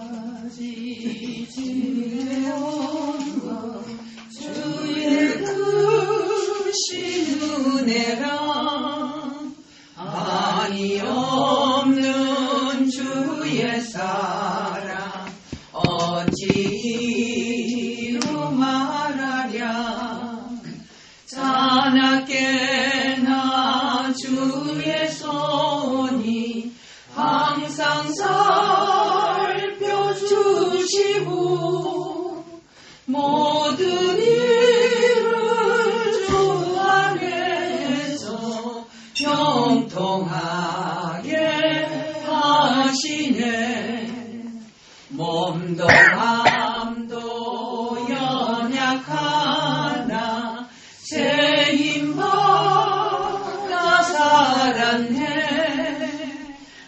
지금까지 지내온 것 주의 크신 은혜라 한이 없는 주의 사랑 어찌 이루 말하랴 자나깨나 주의 손이 항상 살펴주시고 모든 일을 주 안에서 형통하게 하시네. 몸도 마음도 연약하나 제 힘받아 살았네.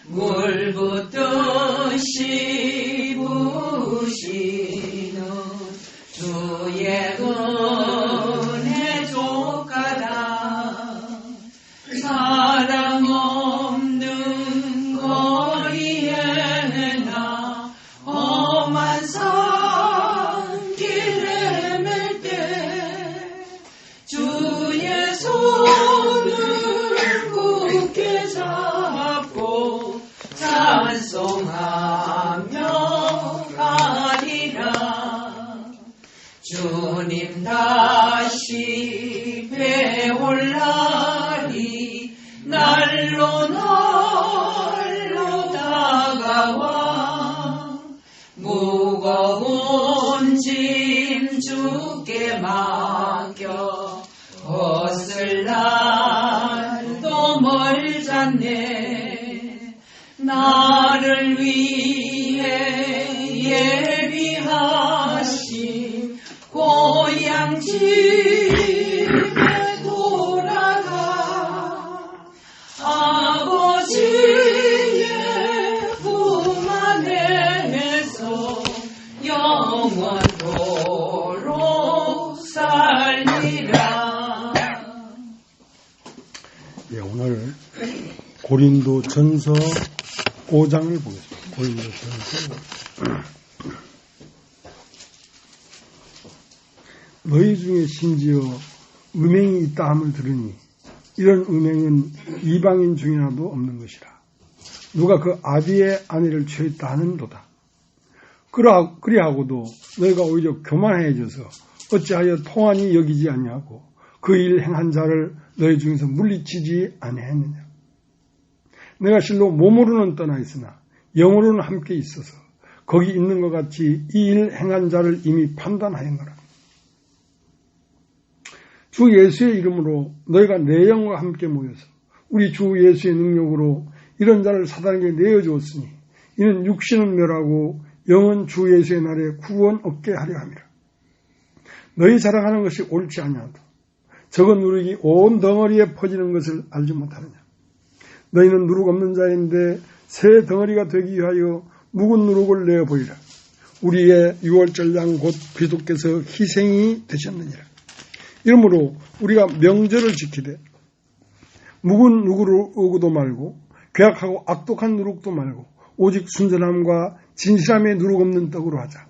물 붓듯이 부시는 주의 은혜 족하다. 사랑 없는 거리에 나 험한 산길 헤맬 때 주의 손을 굳게 잡고 찬송하며 가리라. 주님 다시 배올 날이 날로 다가와 무거운 짐 주께 맡겨 벗을 날도 멀잖네. 나를 위해 예비하신 고향 집에 돌아가 아버지의 품 안에서 영원토록 살리라. 예, 오늘 고린도전서 5장을 보겠습니다. 고린도전서. 너희 중에 심지어 음행이 있다 함을 들으니 이런 음행은 이방인 중에라도 없는 것이라. 누가 그 아비의 아내를 취했다 하는도다. 그리하고도 너희가 오히려 교만해져서 어찌하여 통한이 여기지 아니하고 그 일 행한 자를 너희 중에서 물리치지 아니했느냐. 내가 실로 몸으로는 떠나 있으나 영으로는 함께 있어서 거기 있는 것 같이 이 일 행한 자를 이미 판단하였노라. 주 예수의 이름으로 너희가 내 영과 함께 모여서 우리 주 예수의 능력으로 이런 자를 사단에게 내어주었으니 이는 육신은 멸하고 영은 주 예수의 날에 구원 얻게 하려 함이라. 너희 자랑하는 것이 옳지 아니하도 적은 누룩이 온 덩어리에 퍼지는 것을 알지 못하느냐. 너희는 누룩 없는 자인데 새 덩어리가 되기 위하여 묵은 누룩을 내어보이라. 우리의 유월절 양 곧 그리스도께서 희생이 되셨느니라. 이러므로 우리가 명절을 지키되 묵은 누룩도 말고 괴악하고 악독한 누룩도 말고 오직 순전함과 진실함의 누룩 없는 떡으로 하자.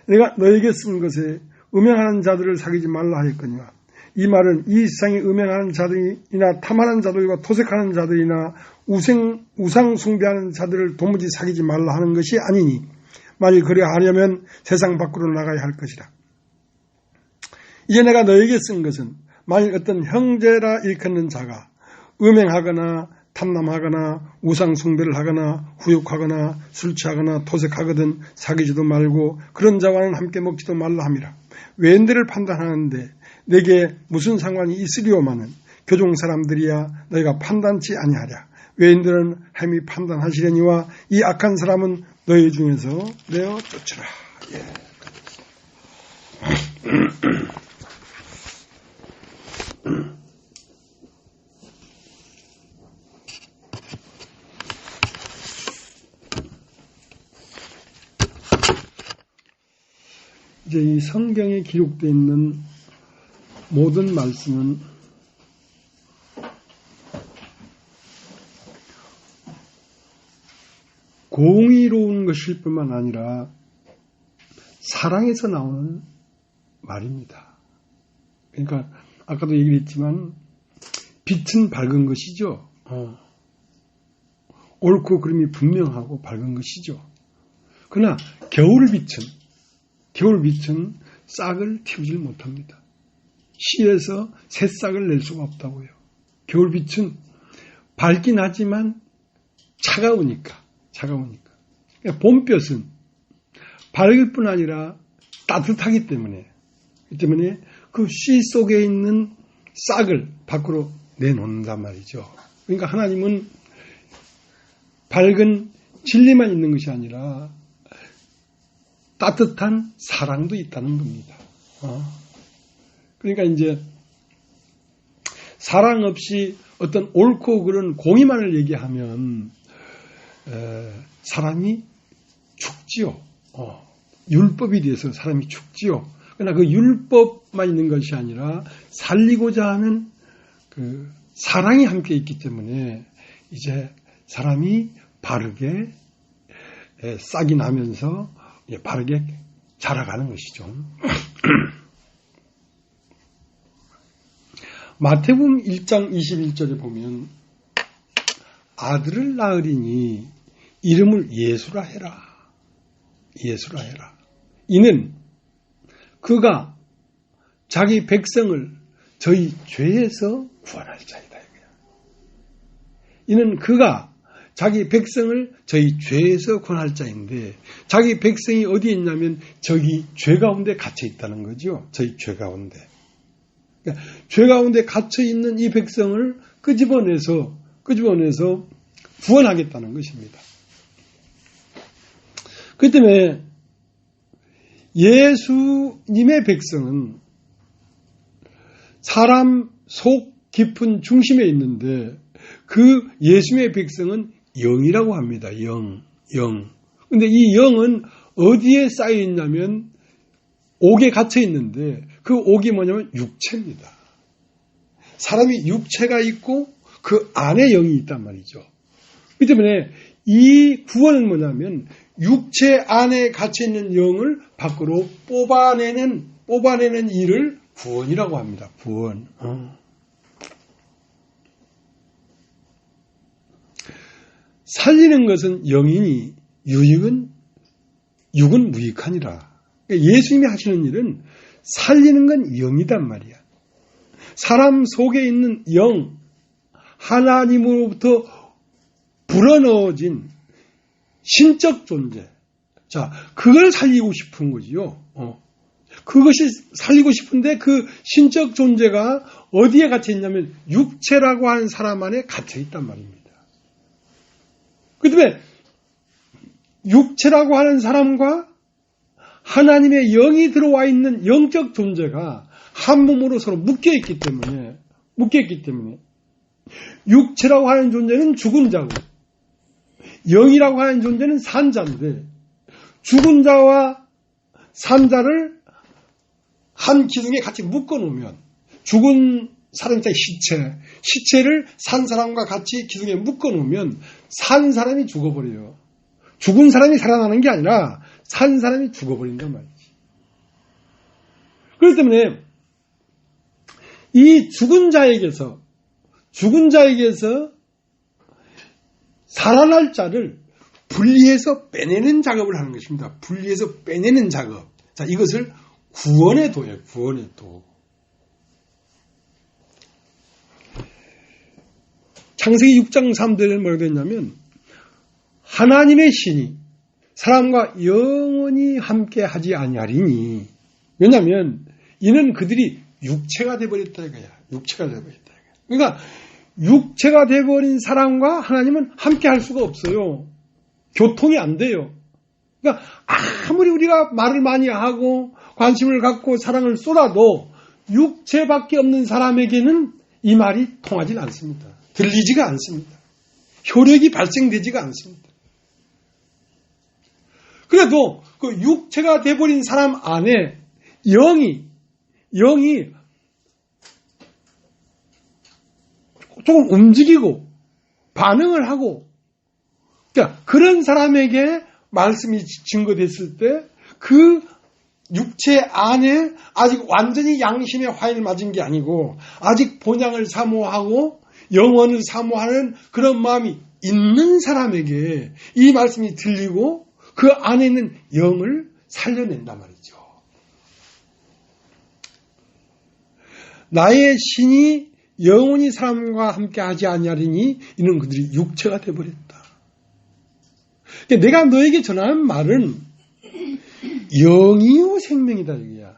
내가 너에게 쓴 것에 음행하는 자들을 사귀지 말라 하였거니와 이 말은 이 세상에 음행하는 자들이나 탐하는 자들과 토색하는 자들이나 우상 숭배하는 자들을 도무지 사귀지 말라 하는 것이 아니니 만일 그래 하려면 세상 밖으로 나가야 할 것이라. 이제 내가 너에게 쓴 것은 만일 어떤 형제라 일컫는 자가 음행하거나 탐남하거나 우상 숭배를 하거나 후욕하거나 술 취하거나 토색하거든 사귀지도 말고 그런 자와는 함께 먹지도 말라 함이라. 외인들을 판단하는데 내게 무슨 상관이 있으리오마는 교종 사람들이야 너희가 판단치 아니하랴. 외인들은 함이 판단하시려니와 이 악한 사람은 너희 중에서 내어 쫓으라. 예. 이제 이 성경에 기록되어 있는 모든 말씀은 공의로운 것일 뿐만 아니라 사랑에서 나오는 말입니다. 그러니까 아까도 얘기를 했지만 빛은 밝은 것이죠. 옳고 그름이 분명하고 밝은 것이죠. 그러나 겨울빛은 싹을 틔우질 못합니다. 씨에서 새싹을 낼 수가 없다고요. 겨울빛은 밝긴 하지만 차가우니까. 그러니까 봄볕은 밝을 뿐 아니라 따뜻하기 때문에 그 씨 속에 있는 싹을 밖으로 내놓는단 말이죠. 그러니까 하나님은 밝은 진리만 있는 것이 아니라 따뜻한 사랑도 있다는 겁니다. 그러니까 이제 사랑 없이 어떤 옳고 그른 공의만을 얘기하면 사람이 죽지요. 율법에 대해서 사람이 죽지요. 그러나 그 율법만 있는 것이 아니라 살리고자 하는 그 사랑이 함께 있기 때문에 이제 사람이 바르게 싹이 나면서 바르게 자라가는 것이죠. 마태복음 1장 21절에 보면 아들을 낳으리니 이름을 예수라 해라. 이는 그가 자기 백성을 저희 죄에서 구원할 자이다. 이는 그가 자기 백성을 저희 죄에서 구원할 자인데 자기 백성이 어디에 있냐면 저기 죄 가운데 갇혀 있다는 거죠. 저희 죄 가운데. 그러니까 죄 가운데 갇혀 있는 이 백성을 끄집어내서 구원하겠다는 것입니다. 그 때문에 예수님의 백성은 사람 속 깊은 중심에 있는데 그 예수님의 백성은 영이라고 합니다. 영. 근데 이 영은 어디에 쌓여 있냐면 옥에 갇혀 있는데 그 옥이 뭐냐면 육체입니다. 사람이 육체가 있고 그 안에 영이 있단 말이죠. 그 때문에 이 구원은 뭐냐면 육체 안에 갇혀 있는 영을 밖으로 뽑아내는 일을 구원이라고 합니다. 구원. 살리는 것은 영이니 육은 무익하니라. 예수님이 하시는 일은 살리는 건 영이단 말이야. 사람 속에 있는 영, 하나님으로부터 불어넣어진 신적 존재. 자, 그걸 살리고 싶은 거지요. 그것이 살리고 싶은데 그 신적 존재가 어디에 갇혀 있냐면 육체라고 하는 사람 안에 갇혀 있단 말입니다. 그 때문에 육체라고 하는 사람과 하나님의 영이 들어와 있는 영적 존재가 한 몸으로 서로 묶여있기 때문에 육체라고 하는 존재는 죽은 자고 영이라고 하는 존재는 산 자인데 죽은 자와 산 자를 한 기둥에 같이 묶어놓으면 죽은 사람의 시체를 산 사람과 같이 기둥에 묶어놓으면 산 사람이 죽어버려요. 죽은 사람이 살아나는 게 아니라 산 사람이 죽어버린단 말이지. 그렇기 때문에 이 죽은 자에게서 살아날 자를 분리해서 빼내는 작업을 하는 것입니다. 분리해서 빼내는 작업. 자, 이것을 구원의 도예요. 구원의 도. 창세기 6장 3절에 뭐라고 했냐면 하나님의 신이 사람과 영원히 함께 하지 아니하리니. 왜냐하면 이는 그들이 육체가 되어버렸다 이거야. 육체가 되어버렸다 이거야. 그러니까 육체가 되어버린 사람과 하나님은 함께 할 수가 없어요. 교통이 안 돼요. 그러니까 아무리 우리가 말을 많이 하고 관심을 갖고 사랑을 쏟아도 육체밖에 없는 사람에게는 이 말이 통하지 않습니다. 들리지가 않습니다. 효력이 발생되지가 않습니다. 그래도 그 육체가 돼버린 사람 안에 영이 조금 움직이고 반응을 하고, 그러니까 그런 사람에게 말씀이 증거됐을 때 그 육체 안에 아직 완전히 양심의 화인을 맞은 게 아니고 아직 본향을 사모하고 영원을 사모하는 그런 마음이 있는 사람에게 이 말씀이 들리고 그 안에 있는 영을 살려낸단 말이죠. 나의 신이 영원히 사람과 함께 하지 아니하리니 이는 그들이 육체가 되어버렸다. 내가 너에게 전하는 말은 영이요 생명이다 여기야.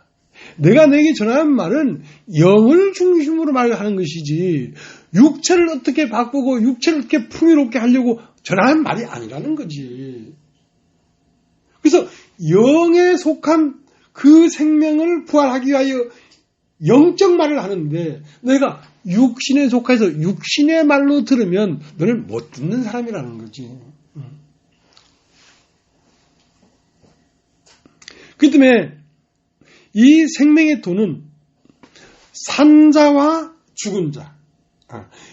내가 너에게 전하는 말은 영을 중심으로 말하는 것이지 육체를 어떻게 바꾸고 육체를 어떻게 풍요롭게 하려고 전하는 말이 아니라는 거지. 그래서 영에 속한 그 생명을 부활하기 위하여 영적 말을 하는데 너희가 육신에 속해서 육신의 말로 들으면 너는 못 듣는 사람이라는 거지. 그 때문에 이 생명의 도는 산자와 죽은 자,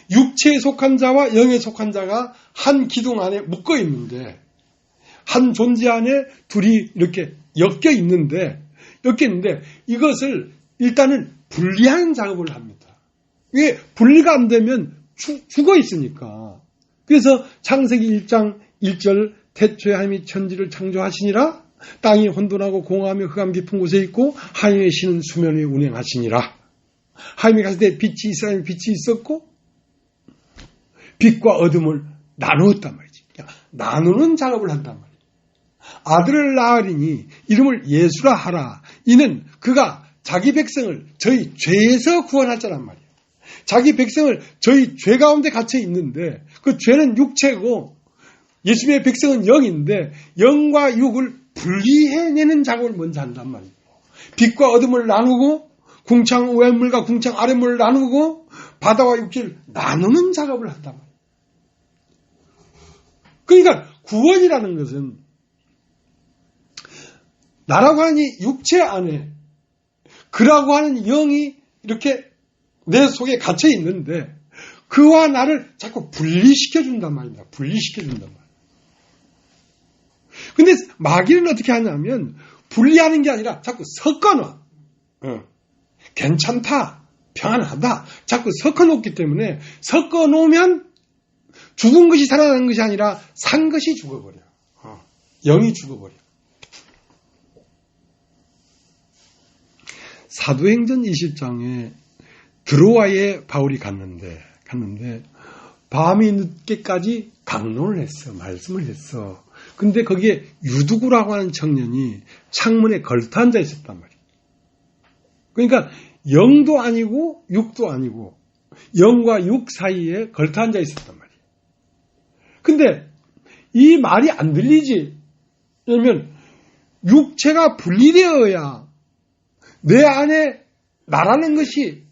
육체에 속한 자와 영에 속한 자가 한 기둥 안에 묶어 있는데, 한 존재 안에 둘이 이렇게 엮여 있는데 이것을 일단은 분리하는 작업을 합니다. 이게 분리가 안 되면 죽어 있으니까. 그래서 창세기 1장 1절 태초에 하나님이 천지를 창조하시니라. 땅이 혼돈하고 공허하며 흑암 깊은 곳에 있고 하나님의 신은 수면 위에 운행하시니라. 하나님이 갔을 때 빛이 있어야 빛이 있었고 빛과 어둠을 나누었단 말이지. 나누는 작업을 한단 말이지. 아들을 낳으리니 이름을 예수라 하라. 이는 그가 자기 백성을 저희 죄에서 구원할 자란 말이에요. 자기 백성을 저희 죄 가운데 갇혀 있는데 그 죄는 육체고 예수님의 백성은 영인데 영과 육을 분리해내는 작업을 먼저 한단 말이에요. 빛과 어둠을 나누고 궁창 윗물과 궁창 아랫물을 나누고 바다와 육지를 나누는 작업을 한단 말이에요. 그러니까 구원이라는 것은 나라고 하는 이 육체 안에 그라고 하는 영이 이렇게 내 속에 갇혀 있는데 그와 나를 자꾸 분리시켜준단 말입니다. 분리시켜준단 말이에요. 근데 마귀는 어떻게 하냐면 분리하는 게 아니라 자꾸 섞어놔. 괜찮다, 평안하다 자꾸 섞어놓기 때문에 섞어놓으면 죽은 것이 살아나는 것이 아니라 산 것이 죽어버려. 영이 죽어버려. 사도행전 20장에 드로아에 바울이 갔는데 밤이 늦게까지 강론을 했어. 말씀을 했어. 근데 거기에 유두구라고 하는 청년이 창문에 걸터 앉아 있었단 말이에요. 그러니까 영도 아니고 육도 아니고 영과 육 사이에 걸터 앉아 있었단 말이에요. 근데 이 말이 안 들리지. 왜냐면 육체가 분리되어야 내 안에 나라는 것이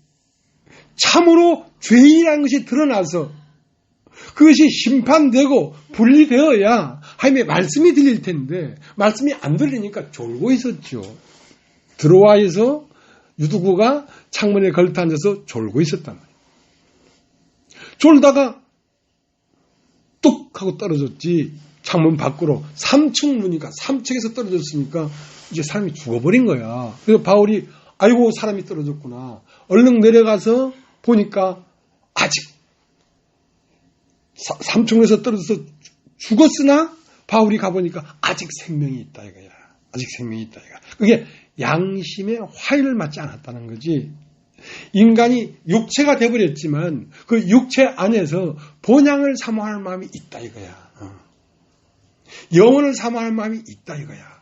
참으로 죄인이라는 것이 드러나서 그것이 심판되고 분리되어야 하나님의 말씀이 들릴 텐데 말씀이 안 들리니까 졸고 있었죠. 드로아에서 유두구가 창문에 걸터 앉아서 졸고 있었단 말이에요. 졸다가 뚝 하고 떨어졌지. 창문 밖으로 3층 문이니까 3층에서 떨어졌으니까 이제 사람이 죽어버린 거야. 그래서 바울이 아이고 사람이 떨어졌구나. 얼른 내려가서 보니까 아직 3층에서 떨어져서 죽었으나 바울이 가보니까 아직 생명이 있다 이거야. 아직 생명이 있다 이거야. 그게 양심의 화해를 맞지 않았다는 거지. 인간이 육체가 돼버렸지만 그 육체 안에서 본향을 사모하는 마음이 있다 이거야. 영혼을 사모하는 마음이 있다 이거야.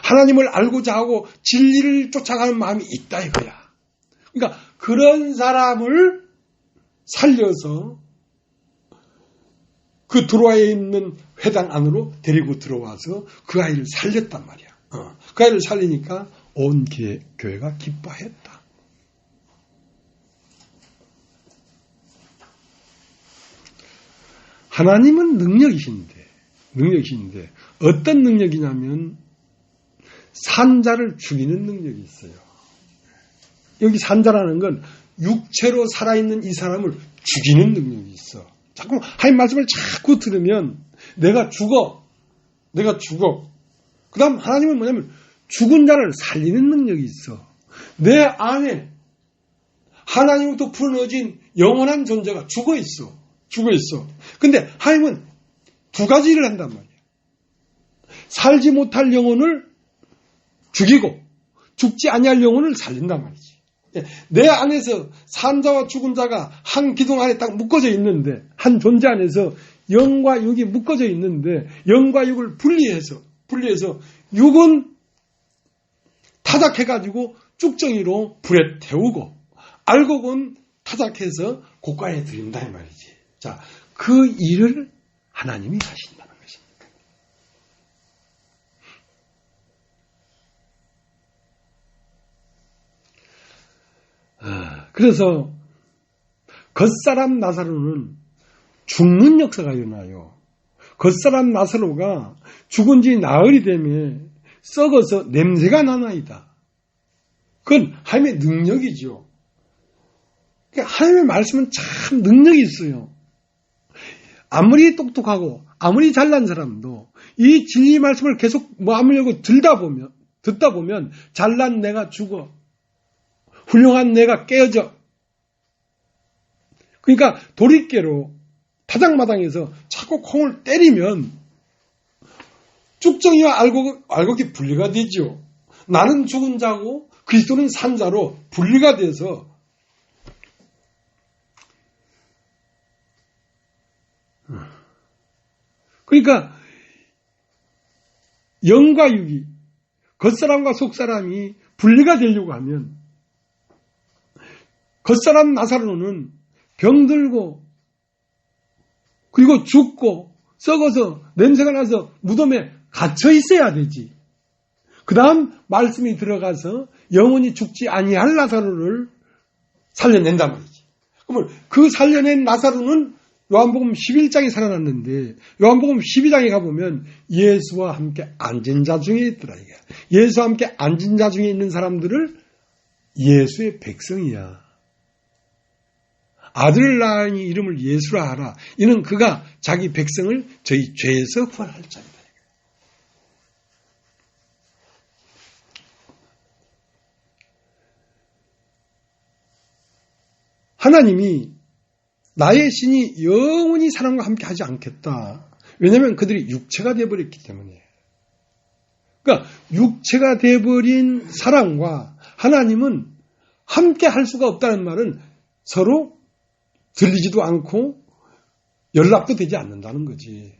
하나님을 알고자 하고 진리를 쫓아가는 마음이 있다 이거야. 그러니까 그런 사람을 살려서 그 드로아에 있는 회당 안으로 데리고 들어와서 그 아이를 살렸단 말이야. 그 아이를 살리니까 온 교회가 기뻐했다. 하나님은 능력이신데 어떤 능력이냐면 산자를 죽이는 능력이 있어요. 여기 산자라는 건 육체로 살아있는 이 사람을 죽이는 능력이 있어. 자꾸 하나님 말씀을 자꾸 들으면 내가 죽어. 그 다음 하나님은 뭐냐면 죽은 자를 살리는 능력이 있어. 내 안에 하나님으로부터 불어넣어진 영원한 존재가 죽어 있어. 근데 하나님은 두 가지 일을 한단 말이야. 살지 못할 영혼을 죽이고 죽지 아니할 영혼을 살린단 말이지. 내 안에서 산자와 죽은 자가 한 기둥 안에 딱 묶어져 있는데, 한 존재 안에서 영과 육이 묶어져 있는데, 영과 육을 분리해서 육은 타작해가지고 쭉정이로 불에 태우고, 알곡은 타작해서 곳간에 들인다 이 말이지. 자, 그 일을 하나님이 하신다는 것입니다. 그래서 겉사람 나사로는 죽는 역사가 일어나요. 겉사람 나사로가 죽은 지 나흘이 되며 썩어서 냄새가 나나이다. 그건 하나님의 능력이죠. 하나님의 말씀은 참 능력이 있어요. 아무리 똑똑하고 아무리 잘난 사람도 이 진리 말씀을 계속 마음으려고 듣다 보면 잘난 내가 죽어. 훌륭한 내가 깨어져. 그러니까 도리깨로 타작마당에서 자꾸 콩을 때리면 쭉정이와 알곡이 분리가 되죠. 나는 죽은 자고 그리스도는 산 자로 분리가 돼서 그러니까 영과 육이 겉사람과 속사람이 분리가 되려고 하면 겉사람 나사로는 병들고 그리고 죽고 썩어서 냄새가 나서 무덤에 갇혀 있어야 되지. 그 다음 말씀이 들어가서 영원히 죽지 아니할 나사로를 살려낸단 말이지. 그러면 그 살려낸 나사로는 요한복음 11장에 살아났는데 요한복음 12장에 가보면 예수와 함께 앉은 자 중에 있더라. 이게. 예수와 함께 앉은 자 중에 있는 사람들을 예수의 백성이야. 아들을 낳으니 이름을 예수라 하라. 이는 그가 자기 백성을 저희 죄에서 구원할 자이다. 하나님이 나의 신이 영원히 사람과 함께 하지 않겠다. 왜냐하면 그들이 육체가 되어버렸기 때문에. 그러니까 육체가 되어버린 사람과 하나님은 함께 할 수가 없다는 말은 서로 들리지도 않고 연락도 되지 않는다는 거지.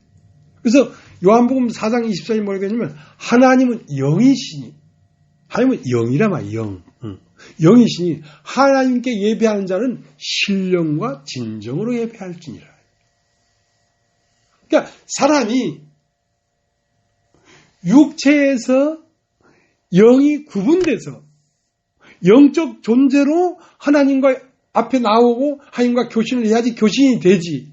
그래서 요한복음 4장 24절에 뭐라고 하냐면 하나님은 영이시니, 하나님은 영이라 말이야. 영이시니 하나님께 예배하는 자는 신령과 진정으로 예배할지니라. 그러니까 사람이 육체에서 영이 구분돼서 영적 존재로 하나님과 앞에 나오고 하나님과 교신을 해야지 교신이 되지.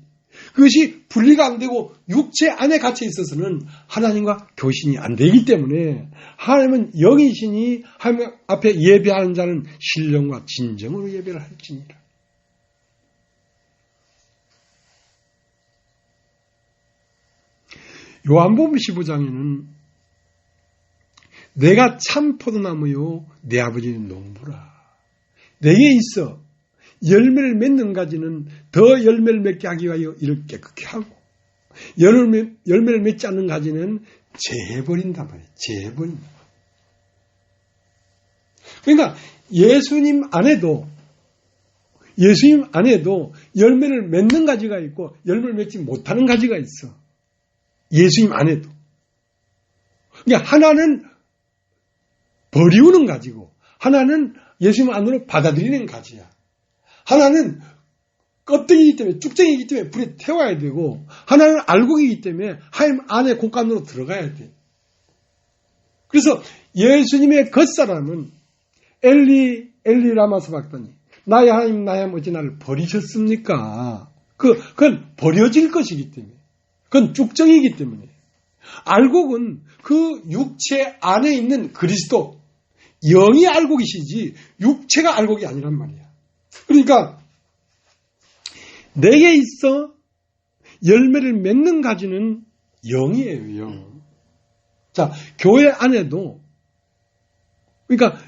그것이 분리가 안 되고 육체 안에 갇혀 있어서는 하나님과 교신이 안 되기 때문에 하나님은 영이시니 하나님 앞에 예배하는 자는 신령과 진정으로 예배를 할지니라. 요한복음 15장에는 내가 참 포도나무요 내 아버지는 농부라. 내게 있어 열매를 맺는 가지는 더 열매를 맺게 하기 위하여 이를 깨끗게 하고 열매를 맺지 않는 가지는 재버린단 말이에요. 재버린다. 그러니까 예수님 안에도 열매를 맺는 가지가 있고 열매를 맺지 못하는 가지가 있어. 예수님 안에도. 그러니까 하나는 버리우는 가지고 하나는 예수님 안으로 받아들이는 가지야. 하나는 껍데기이기 때문에 쭉정이기 때문에 불에 태워야 되고 하나는 알곡이기 때문에 하나님 안에 곳간으로 들어가야 돼. 그래서 예수님의 겉사람은 엘리 라마 사박다니 나의 하나님 나의 하나님 어찌 나를 버리셨습니까? 그건 버려질 것이기 때문에 그건 쭉정이기 때문에 알곡은 그 육체 안에 있는 그리스도, 영이 알곡이시지 육체가 알곡이 아니란 말이야. 그러니까 내게 있어 열매를 맺는 가지는 영이에요, 영. 자, 교회 안에도, 그러니까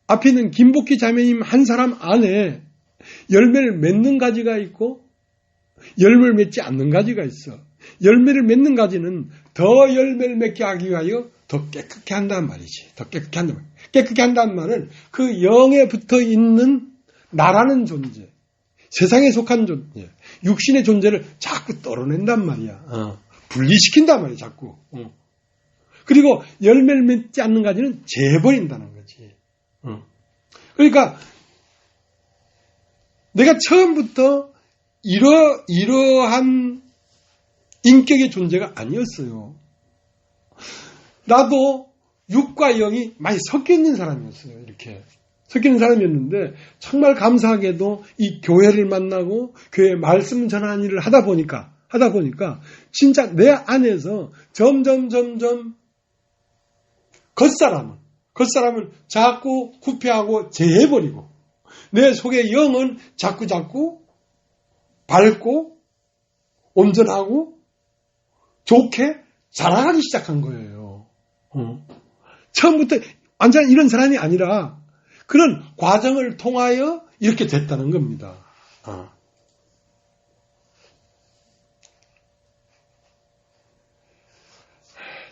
앞에 있는 김복희 자매님 한 사람 안에 열매를 맺는 가지가 있고 열매를 맺지 않는 가지가 있어. 열매를 맺는 가지는 더 열매를 맺게 하기 위하여 더 깨끗게 한단 말이지. 더 깨끗게 한단 말이야. 깨끗게 한다는 말은 그 영에 붙어 있는 나라는 존재, 세상에 속한 존재, 육신의 존재를 자꾸 떨어낸단 말이야. 분리시킨단 말이야, 자꾸. 그리고 열매를 맺지 않는 가지는 재버린다는 거지. 그러니까 내가 처음부터 이러한 인격의 존재가 아니었어요. 나도 육과 영이 많이 섞여 있는 사람이었어요. 이렇게 섞여 있는 사람이었는데 정말 감사하게도 이 교회를 만나고 교회 말씀 전하는 일을 하다 보니까 진짜 내 안에서 점점 겉사람은 자꾸 후퇴하고 제해버리고 내 속의 영은 자꾸 밝고 온전하고 좋게 자라가기 시작한 거예요. 처음부터 완전 이런 사람이 아니라 그런 과정을 통하여 이렇게 됐다는 겁니다.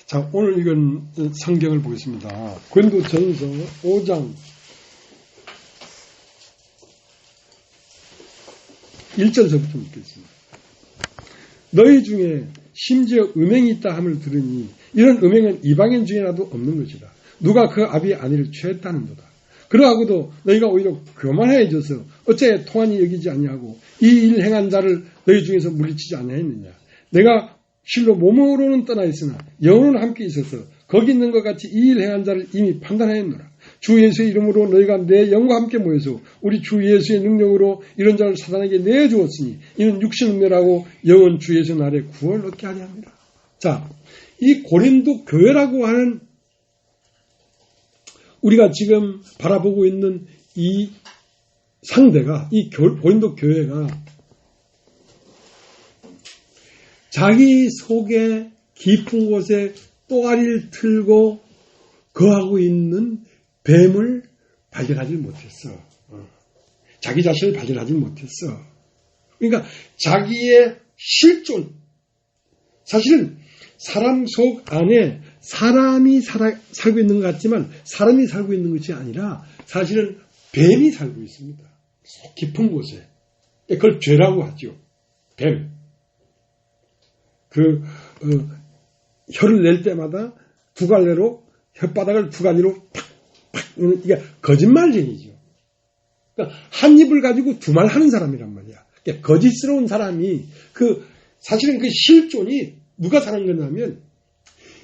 자, 오늘 이건 성경을 보겠습니다. 고린도전서 5장 1절서부터 읽겠습니다. 너희 중에 심지어 음행이 있다 함을 들으니 이런 음행은 이방인 중에라도 없는 것이다. 누가 그 아비의 아내를 취했다는도다. 그러하고도 너희가 오히려 교만해져서 어째 통한이 여기지 아니하고 이 일 행한 자를 너희 중에서 물리치지 아니하였느냐. 내가 실로 몸으로는 떠나 있으나 영으로는 함께 있어서 거기 있는 것 같이 이 일 행한 자를 이미 판단하였노라. 주 예수의 이름으로 너희가 내 영과 함께 모여서 우리 주 예수의 능력으로 이런 자를 사단에게 내주었으니 이는 육신은 멸하고 영은 주 예수 날에 구원을 얻게 하려 합니다. 자, 이 고린도 교회라고 하는 우리가 지금 바라보고 있는 이 상대가, 이 고린도 교회가 자기 속에 깊은 곳에 또아리를 틀고 거하고 있는 뱀을 발견하지 못했어. 자기 자신을 발견하지 못했어. 그러니까 자기의 실존, 사실은 사람 속 안에 사람이 살고 있는 것 같지만 사람이 살고 있는 것이 아니라 사실은 뱀이 살고 있습니다. 깊은 곳에. 그걸 죄라고 하죠. 뱀. 혀를 낼 때마다 두 갈래로 혓바닥을 두 가지로 팍 이게 거짓말쟁이죠. 그러니까 한 입을 가지고 두 말 하는 사람이란 말이야. 그러니까 거짓스러운 사람이 사실은 그 실존이 누가 사는 거냐면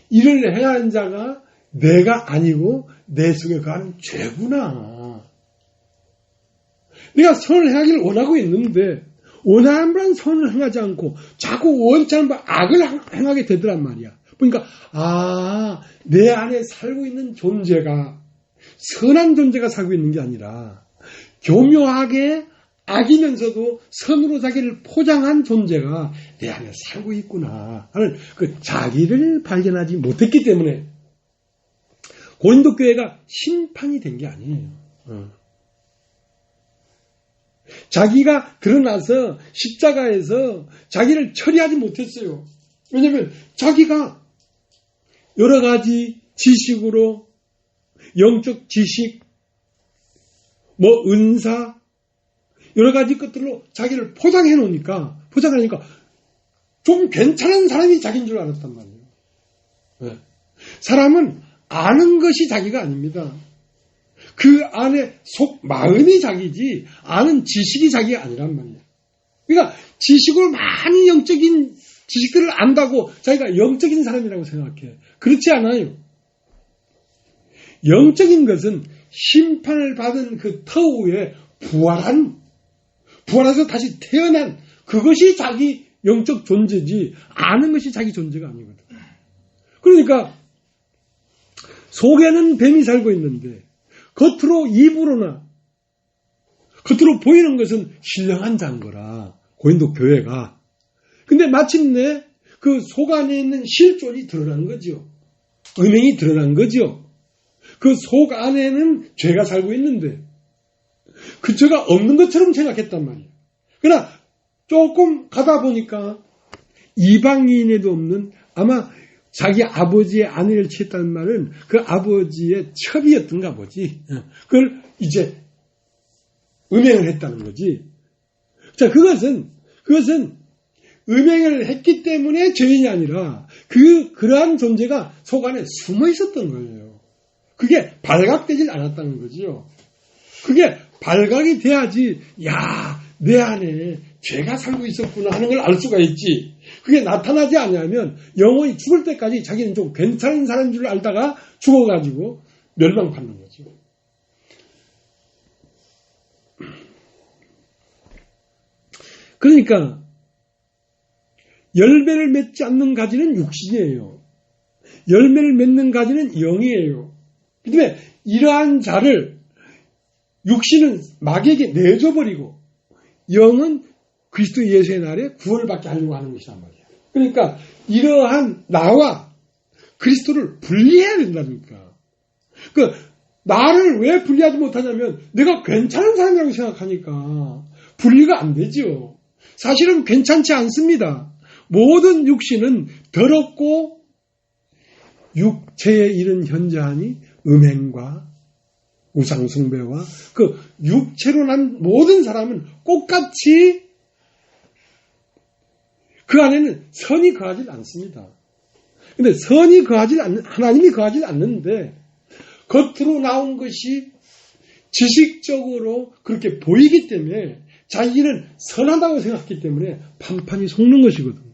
이를 행하는 자가 내가 아니고 내 속에 거하는 죄구나. 내가 선을 행하기를 원하고 있는데 원하는 바는 선을 행하지 않고 자꾸 원치 않은 바 악을 행하게 되더란 말이야. 그러니까 내 안에 살고 있는 존재가 선한 존재가 살고 있는 게 아니라 교묘하게 악이면서도 선으로 자기를 포장한 존재가 내 안에 살고 있구나 하는 그 자기를 발견하지 못했기 때문에 고린도 교회가 심판이 된 게 아니에요. 자기가 드러나서 십자가에서 자기를 처리하지 못했어요. 왜냐하면 자기가 여러 가지 지식으로 영적 지식, 은사 여러 가지 것들로 자기를 포장하니까 좀 괜찮은 사람이 자기인 줄 알았단 말이에요. 네. 사람은 아는 것이 자기가 아닙니다. 그 안에 마음이 자기지 아는 지식이 자기가 아니란 말이에요. 그러니까 지식으로 많이 영적인 지식들을 안다고 자기가 영적인 사람이라고 생각해. 그렇지 않아요. 영적인 것은 심판을 받은 그 터후에 부활해서 다시 태어난 그것이 자기 영적 존재지 아는 것이 자기 존재가 아니거든. 그러니까 속에는 뱀이 살고 있는데 겉으로 입으로나 겉으로 보이는 것은 신령한 자인 거라 고린도 교회가. 근데 마침내 그 속 안에 있는 실존이 드러난 거죠. 음행이 드러난 거죠. 그 속 안에는 죄가 살고 있는데 그 죄가 없는 것처럼 생각했단 말이에요. 그러나 조금 가다 보니까 이방인에도 없는 아마 자기 아버지의 아내를 취했다는 말은 그 아버지의 첩이었던가 보지. 그걸 이제 음행을 했다는 거지. 자, 그것은 음행을 했기 때문에 죄인이 아니라 그러한 존재가 속 안에 숨어 있었던 거예요. 그게 발각되질 않았다는 거지요. 그게 발각이 돼야지, 야, 내 안에 죄가 살고 있었구나 하는 걸 알 수가 있지. 그게 나타나지 않으면 영원히 죽을 때까지 자기는 좀 괜찮은 사람인 줄 알다가 죽어가지고 멸망받는 거죠. 그러니까 열매를 맺지 않는 가지는 육신이에요. 열매를 맺는 가지는 영이에요. 그다음에 이러한 자를 육신은 마귀에게 내줘버리고 영은 그리스도 예수의 날에 구원을 받게 하려고 하는 것이란 말이에요. 그러니까 이러한 나와 그리스도를 분리해야 된다니까. 그 나를 왜 분리하지 못하냐면 내가 괜찮은 사람이라고 생각하니까 분리가 안 되죠. 사실은 괜찮지 않습니다. 모든 육신은 더럽고 육체에 이른 현저하니 음행과 우상숭배와 그 육체로 난 모든 사람은 똑같이 그 안에는 선이 거하지 않습니다. 근데 선이 거하지 않는, 하나님이 거하지 않는데 겉으로 나온 것이 지식적으로 그렇게 보이기 때문에 자기는 선하다고 생각했기 때문에 판판이 속는 것이거든요.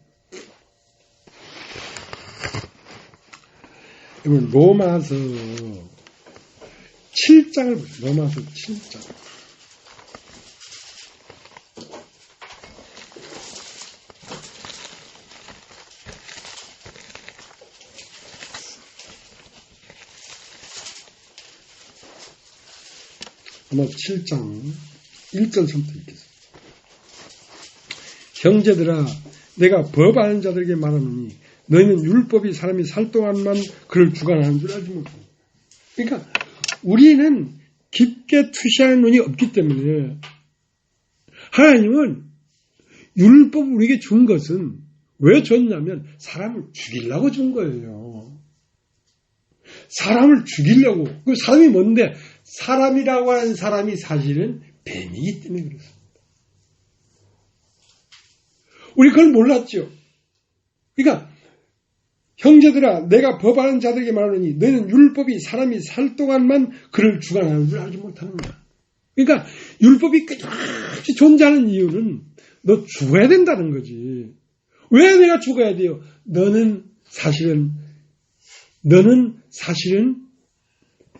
이번 로마서 7장을 보세요. 로마서 7장. 로마서 7장 1절부터 읽겠습니다. 형제들아 내가 법 아는 자들에게 말하노니 너희는 율법이 사람이 살 동안만 그를 주관하는 줄 알지 못하니. 그러니까 우리는 깊게 투시하는 눈이 없기 때문에 하나님은 율법을 우리에게 준 것은 왜 줬냐면 사람을 죽이려고 준 거예요. 사람을 죽이려고. 그 사람이 뭔데? 사람이라고 하는 사람이 사실은 뱀이기 때문에 그렇습니다. 우리 그걸 몰랐죠. 그러니까 형제들아 내가 법 아는 자들에게 말하노니 너희는 율법이 사람이 살 동안만 그를 주관하는 줄 알지 못하는가. 그러니까 율법이 끝없이 존재하는 이유는 너 죽어야 된다는 거지. 왜 내가 죽어야 돼요? 너는 사실은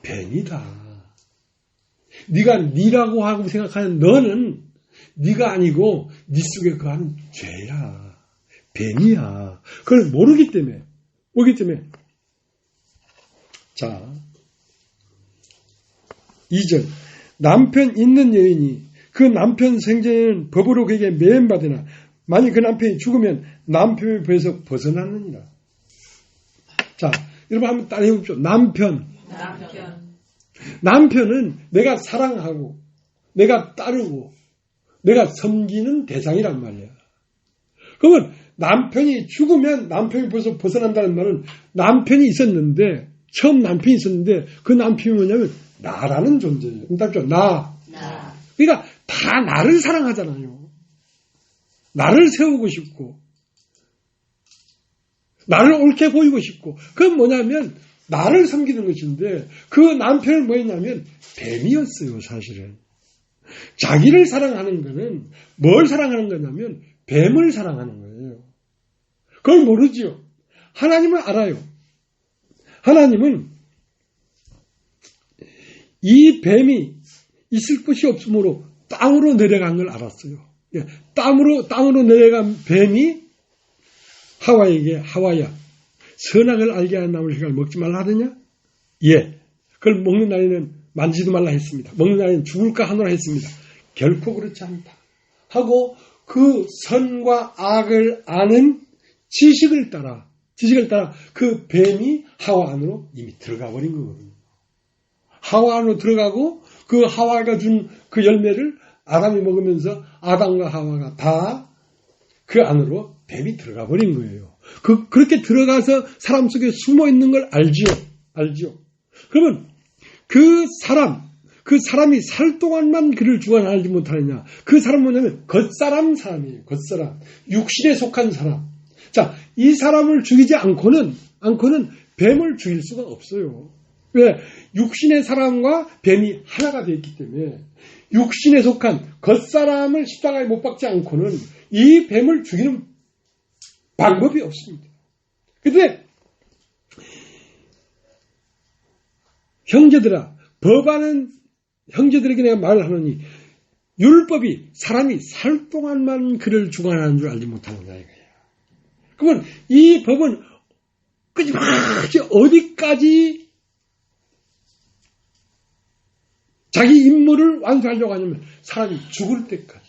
뱀이다. 네가 니라고 하고 생각하는 너는 네가 아니고 네 속에 거하는 죄야. 뱀이야. 그걸 모르기 때문에. 자, 2절. 남편 있는 여인이 그 남편 생전에는 법으로 그에게 매임받으나 만일 그 남편이 죽으면 남편의 법에서 벗어났느니라. 자, 여러분 한번 따라해 보십시오. 남편은 내가 사랑하고 내가 따르고 내가 섬기는 대상이란 말이야. 그러면 남편이 죽으면 남편이 벌써 벗어난다는 말은 남편이 있었는데 처음 남편이 있었는데 그 남편이 뭐냐면 나라는 존재예요. 답죠? 나. 그러니까 다 나를 사랑하잖아요. 나를 세우고 싶고 나를 옳게 보이고 싶고 그건 뭐냐면 나를 섬기는 것인데 그 남편은 뭐였냐면 뱀이었어요. 사실은. 자기를 사랑하는 거는 뭘 사랑하는 거냐면 뱀을 사랑하는 거예요. 그걸 모르지요. 하나님은 알아요. 하나님은 이 뱀이 있을 곳이 없으므로 땅으로 내려간 걸 알았어요. 땅으로 내려간 뱀이 하와에게 하와야 선악을 알게 하는 나무를 휘갈 먹지 말라 하더냐? 예. 그걸 먹는 날에는 만지도 말라 했습니다. 먹는 날에는 죽을까 하노라 했습니다. 결코 그렇지 않다. 하고 그 선과 악을 아는 지식을 따라 그 뱀이 하와 안으로 이미 들어가 버린 거거든요. 하와 안으로 들어가고 그 하와가 준 그 열매를 아담이 먹으면서 아담과 하와가 다 그 안으로 뱀이 들어가 버린 거예요. 그렇게 들어가서 사람 속에 숨어 있는 걸 알지요. 그러면 그 사람이 살 동안만 그를 주관하지 못하느냐. 그 사람은 뭐냐면 겉사람이에요. 겉사람. 육신에 속한 사람. 자, 이 사람을 죽이지 않고는 뱀을 죽일 수가 없어요. 왜? 육신의 사람과 뱀이 하나가 되어 있기 때문에 육신에 속한 겉사람을 십자가에 못 박지 않고는 이 뱀을 죽이는 방법이 없습니다. 그런데 형제들아, 법하는 형제들에게 내가 말을 하노니 율법이 사람이 살 동안만 그를 주관하는 줄 알지 못하느냐 이거야. 그러면 이 법은 끊임없이 어디까지 자기 임무를 완수하려고 하냐면 사람이 죽을 때까지.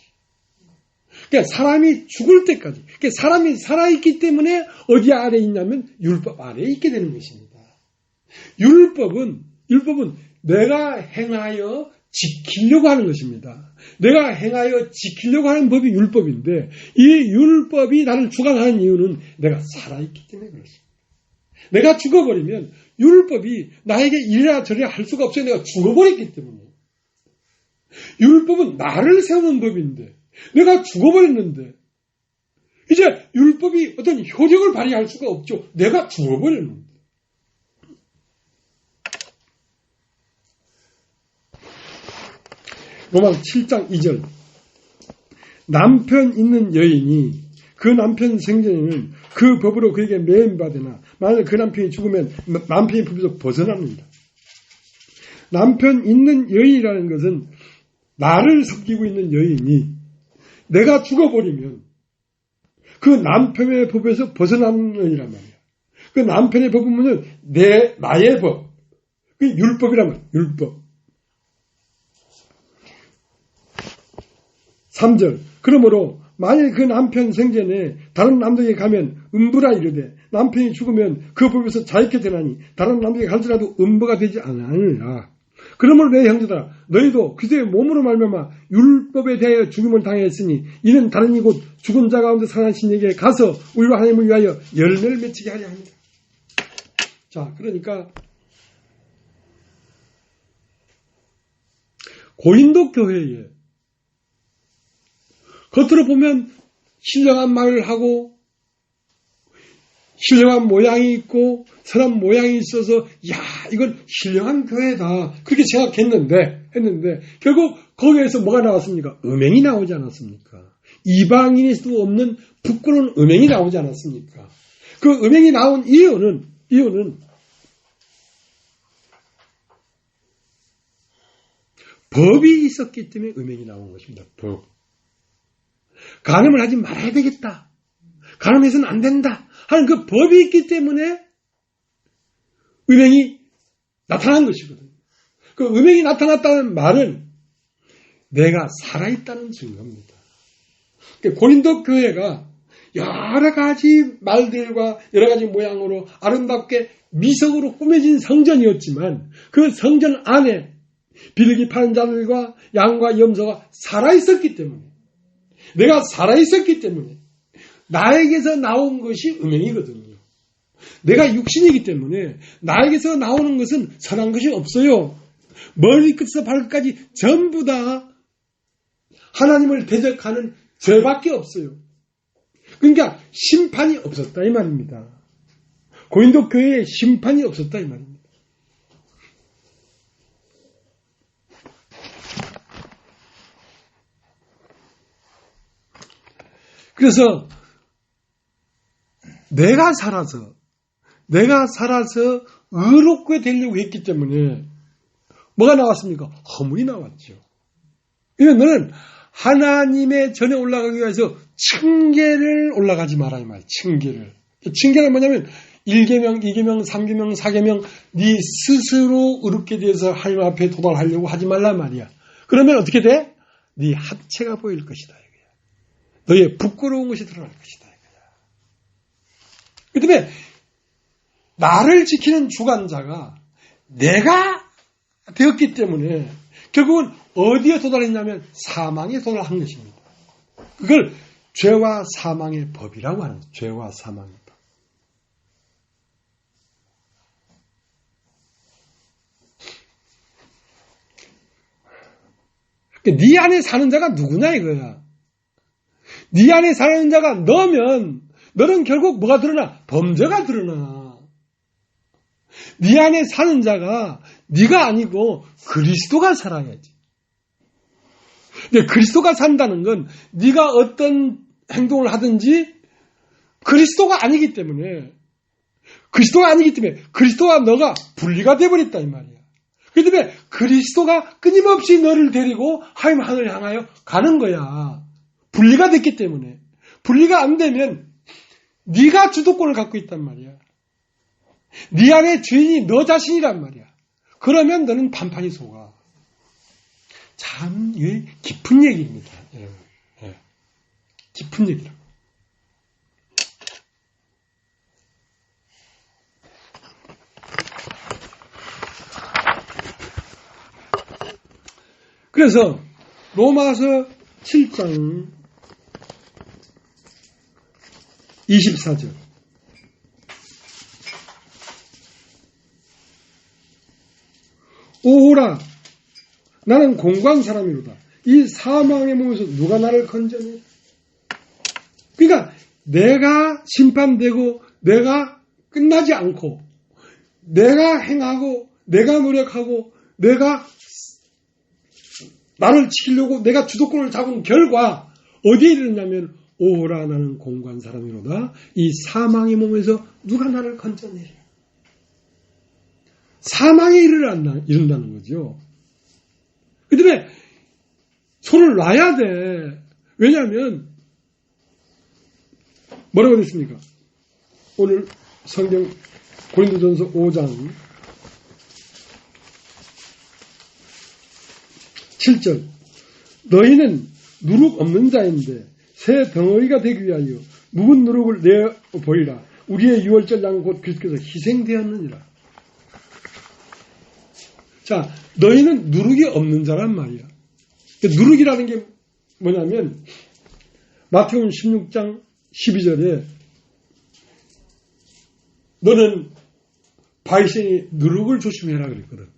그러니까 사람이 죽을 때까지. 그러니까 사람이 살아있기 때문에 어디 아래에 있냐면 율법 아래에 있게 되는 것입니다. 율법은 내가 행하여 지키려고 하는 것입니다. 내가 행하여 지키려고 하는 법이 율법인데 이 율법이 나를 주관하는 이유는 내가 살아있기 때문에 그렇습니다. 내가 죽어버리면 율법이 나에게 이래라 저래라 할 수가 없어요. 내가 죽어버렸기 때문에. 율법은 나를 세우는 법인데 내가 죽어버렸는데 이제 율법이 어떤 효력을 발휘할 수가 없죠. 내가 죽어버렸는데. 로마 7장 2절 남편 있는 여인이 그 남편 생전에는 그 법으로 그에게 매임받으나 만약 그 남편이 죽으면 남편의 법에서 벗어납니다. 남편 있는 여인이라는 것은 나를 섬기고 있는 여인이 내가 죽어버리면 그 남편의 법에서 벗어나는 여인이란 말이야. 그 남편의 법은 나의 법. 그 율법이란 말이야. 율법. 3절 그러므로 만일 그 남편 생전에 다른 남자에게 가면 음부라 이르되 남편이 죽으면 그 법에서 자유케 되나니 다른 남자에게 갈지라도 음부가 되지 않으리라. 그러므로 내 형제들아 너희도 그리스도의 몸으로 말미암아 율법에 대하여 죽음을 당했으니 이는 다른 이곳 죽은 자 가운데 살아나신 이에게 가서 우리와 하나님을 위하여 열매를 맺히게 하려 합니다. 자, 그러니까 고린도 교회에 겉으로 보면 신령한 말을 하고 신령한 모양이 있고 선한 모양이 있어서 이건 신령한 교회다 그렇게 생각했는데 결국 거기에서 뭐가 나왔습니까? 음행이 나오지 않았습니까? 이방인일 수도 없는 부끄러운 음행이 나오지 않았습니까? 그 음행이 나온 이유는 법이 있었기 때문에 음행이 나온 것입니다. 법. 간음을 하지 말아야 되겠다. 간음해서는 안 된다. 하는 그 법이 있기 때문에 음행이 나타난 것이거든요. 그 음행이 나타났다는 말은 내가 살아있다는 증거입니다. 고린도 교회가 여러 가지 말들과 여러 가지 모양으로 아름답게 미석으로 꾸며진 성전이었지만 그 성전 안에 비둘기 파는 자들과 양과 염소가 살아있었기 때문에 내가 살아있었기 때문에 나에게서 나온 것이 음행이거든요. 내가 육신이기 때문에 나에게서 나오는 것은 선한 것이 없어요. 머리끝에서 발끝까지 전부 다 하나님을 대적하는 죄밖에 없어요. 그러니까 심판이 없었다 이 말입니다. 고린도 교회에 심판이 없었다 이 말입니다. 그래서 내가 살아서 의롭게 되려고 했기 때문에 뭐가 나왔습니까? 허물이 나왔죠. 이건 너는 하나님의 전에 올라가기 위해서 층계를 올라가지 마라 이 말. 층계는 뭐냐면 1계명, 2계명, 3계명, 4계명 네 스스로 의롭게 돼서 하나님 앞에 도달하려고 하지 말란 말이야. 그러면 어떻게 돼? 네 하체가 보일 것이다. 너의 부끄러운 것이 드러날 것이다. 그 다음에 나를 지키는 주관자가 내가 되었기 때문에 결국은 어디에 도달했냐면 사망에 도달한 것입니다. 그걸 죄와 사망의 법이라고 하는 거예요. 죄와 사망의 법. 그러니까 네 안에 사는 자가 누구냐 이거야. 네 안에 사는 자가 너면 너는 결국 뭐가 드러나? 범죄가 드러나. 네 안에 사는 자가 네가 아니고 그리스도가 살아야지. 근데 그리스도가 산다는 건 네가 어떤 행동을 하든지 그리스도가 아니기 때문에 그리스도와 너가 분리가 돼버렸다 이 말이야. 그 때문에 그리스도가 끊임없이 너를 데리고 하나님 하늘을 향하여 가는 거야. 분리가 됐기 때문에. 분리가 안 되면 네가 주도권을 갖고 있단 말이야. 네 안에 주인이 너 자신이란 말이야. 그러면 너는 판판이 속아. 참 깊은 얘기입니다. 여러분. 네. 깊은 얘기라고. 그래서 로마서 7장 24절 오호라 나는 공고한 사람이로다. 이 사망의 몸에서 누가 나를 건져내? 그러니까 내가 심판되고 내가 끝나지 않고 내가 행하고 내가 노력하고 내가 나를 지키려고 내가 주도권을 잡은 결과 어디에 이르냐면 오호라 나는 공고한 사람이로다. 이 사망의 몸에서 누가 나를 건져내랴. 사망에 이른다는 거죠. 그 다음에 손을 놔야 돼. 왜냐하면 뭐라고 됐습니까? 오늘 성경 고린도전서 5장 7절 너희는 누룩 없는 자인데 새 덩어리가 되기 위하여 묵은 누룩을 내어 보이라. 우리의 유월절 양 곧 그리스도께서 희생되었느니라. 자, 너희는 누룩이 없는 자란 말이야. 누룩이라는 게 뭐냐면 마태복음 16장 12절에 너는 바리새인이 누룩을 조심해라 그랬거든.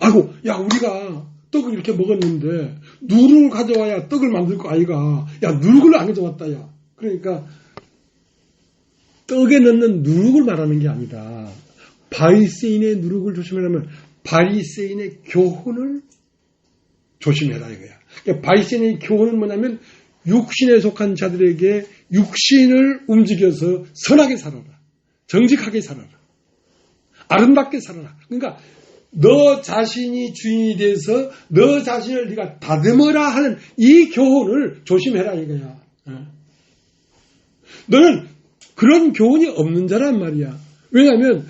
아이고, 야 우리가 떡을 이렇게 먹었는데 누룩을 가져와야 떡을 만들 거 아이가. 야 누룩을 안 가져왔다 야. 그러니까 떡에 넣는 누룩을 말하는 게 아니다. 바리새인의 누룩을 조심하려면 바리새인의 교훈을 조심해라 이거야. 그러니까 바리새인의 교훈은 뭐냐면 육신에 속한 자들에게 육신을 움직여서 선하게 살아라. 정직하게 살아라. 아름답게 살아라. 그러니까 너 자신이 주인이 돼서 너 자신을 네가 다듬어라 하는 이 교훈을 조심해라 이거야. 너는 그런 교훈이 없는 자란 말이야. 왜냐하면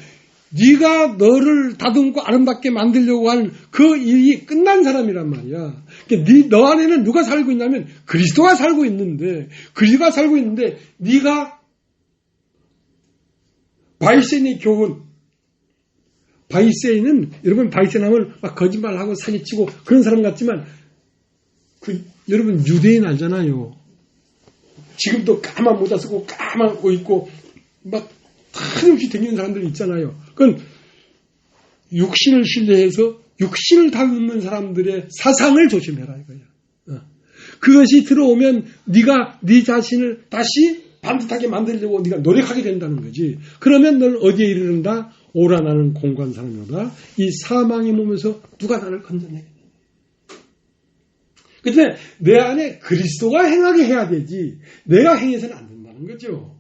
네가 너를 다듬고 아름답게 만들려고 하는 그 일이 끝난 사람이란 말이야. 그러니까 너 안에는 누가 살고 있냐면 그리스도가 살고 있는데 네가 바리새인의 교훈, 바리새인은 여러분 바리새인 하면 막 거짓말하고 사기치고 그런 사람 같지만 여러분 유대인 알잖아요. 지금도 까만 모자 쓰고 까만 옷 입고 막 한없이 다니는 사람들이 있잖아요. 그건 육신을 신뢰해서 육신을 닮는 사람들의 사상을 조심해라 이거야. 그것이 들어오면 네가 네 자신을 다시 반듯하게 만들려고 네가 노력하게 된다는 거지. 그러면 넌 어디에 이르는다? 오라 나는 공고한 사람이로다. 이 사망의 몸에서 누가 나를 건져내겠냐. 그때 내 안에 그리스도가 행하게 해야 되지 내가 행해서는 안 된다는 거죠.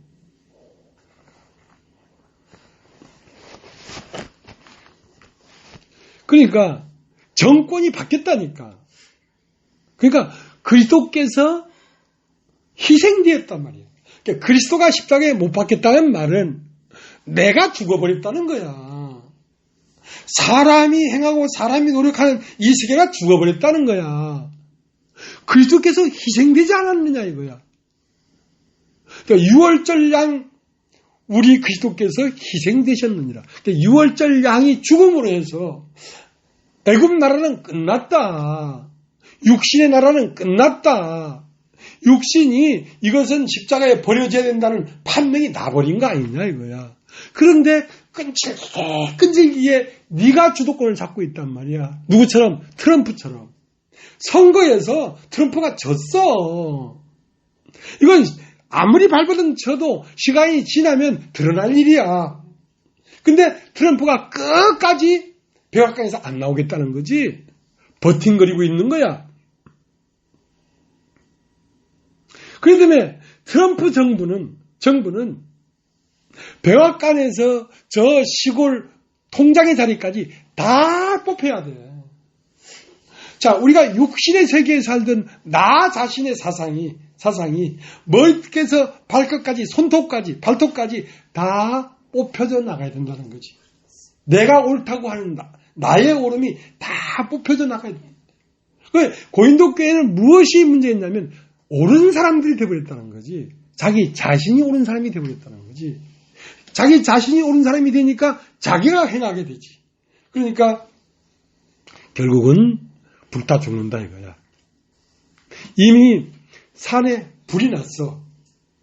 그러니까 정권이 바뀌었다니까. 그러니까 그리스도께서 희생되었단 말이에요. 그러니까 그리스도가 십자가에 못 박혔다는 말은 내가 죽어버렸다는 거야. 사람이 행하고 사람이 노력하는 이 세계가 죽어버렸다는 거야. 그리스도께서 희생되지 않았느냐 이거야. 그러니까 유월절 양 우리 그리스도께서 희생되셨느니라. 그러니까 유월절 양이 죽음으로 해서 애굽 나라는 끝났다. 육신의 나라는 끝났다. 육신이 이것은 십자가에 버려져야 된다는 판명이 나버린 거 아니냐 이거야. 그런데 끈질기게 네가 주도권을 잡고 있단 말이야. 누구처럼? 트럼프처럼. 선거에서 트럼프가 졌어. 이건 아무리 발버둥 쳐도 시간이 지나면 드러날 일이야. 근데 트럼프가 끝까지 백악관에서 안 나오겠다는 거지. 버팅거리고 있는 거야. 그렇기 때문에 트럼프 정부는 백악관에서 저 시골 통장의 자리까지 다 뽑혀야 돼. 자, 우리가 육신의 세계에 살던 나 자신의 사상이 머리끝에서 발끝까지, 손톱까지, 발톱까지 다 뽑혀져 나가야 된다는 거지. 내가 옳다고 하는 나의 옳음이 다 뽑혀져 나가야 돼. 고인도교회는 무엇이 문제였냐면 옳은 사람들이 되어버렸다는 거지. 자기 자신이 옳은 사람이 되어버렸다는 거지. 자기 자신이 옳은 사람이 되니까 자기가 행하게 되지. 그러니까 결국은 불타 죽는다 이거야. 이미 산에 불이 났어.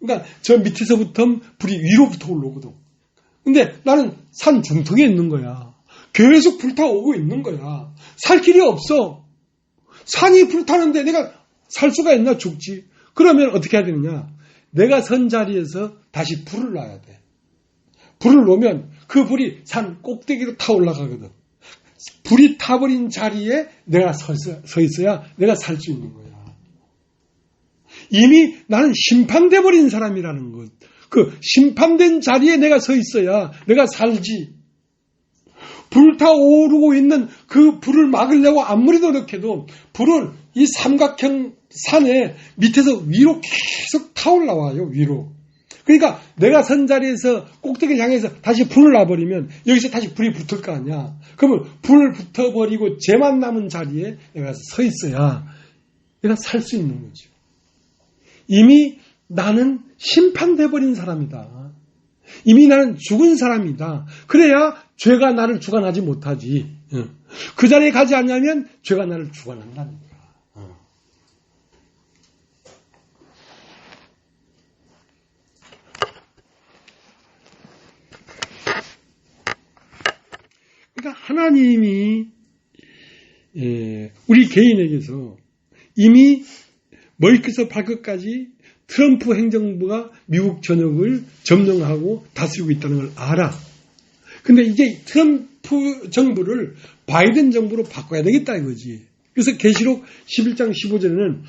그러니까 저 밑에서부터 불이 위로부터 올라오거든. 근데 나는 산 중턱에 있는 거야. 계속 불타오고 있는 거야. 살 길이 없어. 산이 불타는데 내가 살 수가 있나? 죽지. 그러면 어떻게 해야 되느냐? 내가 선 자리에서 다시 불을 놔야 돼. 불을 놓으면 그 불이 산 꼭대기로 타 올라가거든. 불이 타버린 자리에 내가 서 있어야 내가 살 수 있는 거야. 이미 나는 심판돼 버린 사람이라는 것. 그 심판된 자리에 내가 서 있어야 내가 살지. 불타오르고 있는 그 불을 막으려고 아무리 노력해도 불은 이 삼각형 산에 밑에서 위로 계속 타올라와요. 위로. 그러니까 내가 선 자리에서 꼭대기 향해서 다시 불을 놔버리면 여기서 다시 불이 붙을 거 아니야. 그러면 불 붙어버리고 재만 남은 자리에 내가 서 있어야 내가 살 수 있는 거죠. 이미 나는 심판돼 버린 사람이다. 이미 나는 죽은 사람이다. 그래야 죄가 나를 주관하지 못하지. 그 자리에 가지 않냐면 죄가 나를 주관한다니까. 그러니까 하나님이 우리 개인에게서 이미 머리끝에서 발끝까지 트럼프 행정부가 미국 전역을 점령하고 다스리고 있다는 걸 알아. 근데 이제 트럼프 정부를 바이든 정부로 바꿔야 되겠다 이거지. 그래서 계시록 11장 15절에는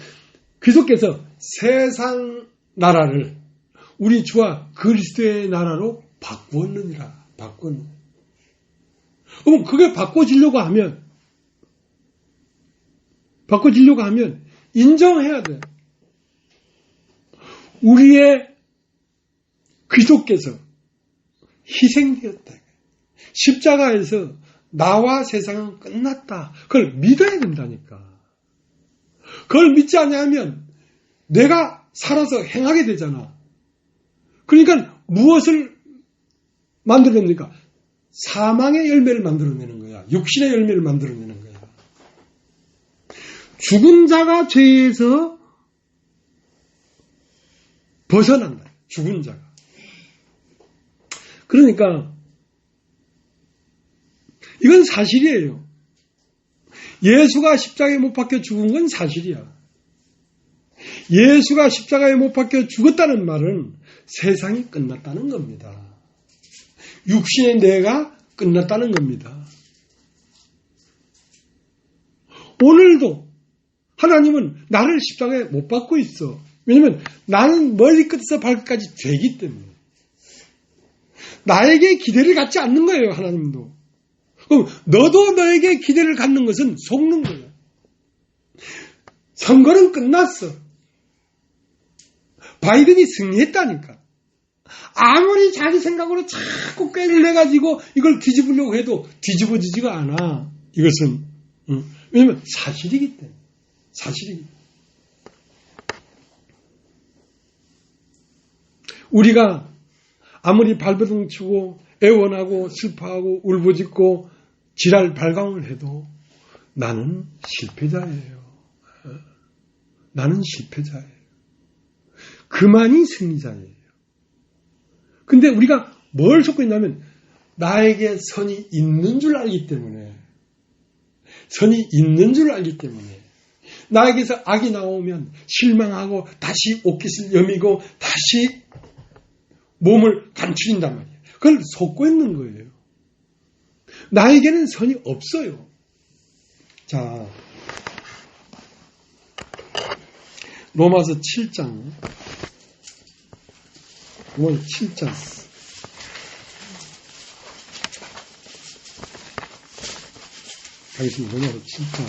그리스도께서 세상 나라를 우리 주와 그리스도의 나라로 바꾸었느니라. 바꾸었느니라. 그럼 그게 바꿔지려고 하면 인정해야 돼. 우리의 그리스도께서 희생되었다. 십자가에서 나와 세상은 끝났다. 그걸 믿어야 된다니까. 그걸 믿지 않으면 내가 살아서 행하게 되잖아. 그러니까 무엇을 만들어냅니까? 사망의 열매를 만들어내는 거야. 육신의 열매를 만들어내는 거야. 죽은 자가 죄에서 벗어난다. 죽은 자가. 그러니까 이건 사실이에요. 예수가 십자가에 못 박혀 죽은 건 사실이야. 예수가 십자가에 못 박혀 죽었다는 말은 세상이 끝났다는 겁니다. 육신의 내가 끝났다는 겁니다. 오늘도 하나님은 나를 십자가에 못 박고 있어. 왜냐하면 나는 머리끝에서 발끝까지 죄이기 때문에. 나에게 기대를 갖지 않는 거예요. 하나님도. 그럼 너도 너에게 기대를 갖는 것은 속는 거예요. 선거는 끝났어. 바이든이 승리했다니까. 아무리 자기 생각으로 자꾸 꾀를 내가지고 이걸 뒤집으려고 해도 뒤집어지지가 않아. 이것은 왜냐면 사실이기 때문에. 사실이기 때문에. 우리가 아무리 발버둥 치고 애원하고 슬퍼하고 울부짖고 지랄 발광을 해도 나는 실패자예요. 나는 실패자예요. 그만이 승리자예요. 근데 우리가 뭘 속고 있냐면 나에게 선이 있는 줄 알기 때문에 선이 있는 줄 알기 때문에 나에게서 악이 나오면 실망하고 다시 옷깃을 여미고 다시 몸을 감추인단 말이에요. 그걸 속고 있는 거예요. 나에게는 선이 없어요. 자, 로마서 7장. 로마서 7장. 가겠습니다. 로마서 7장.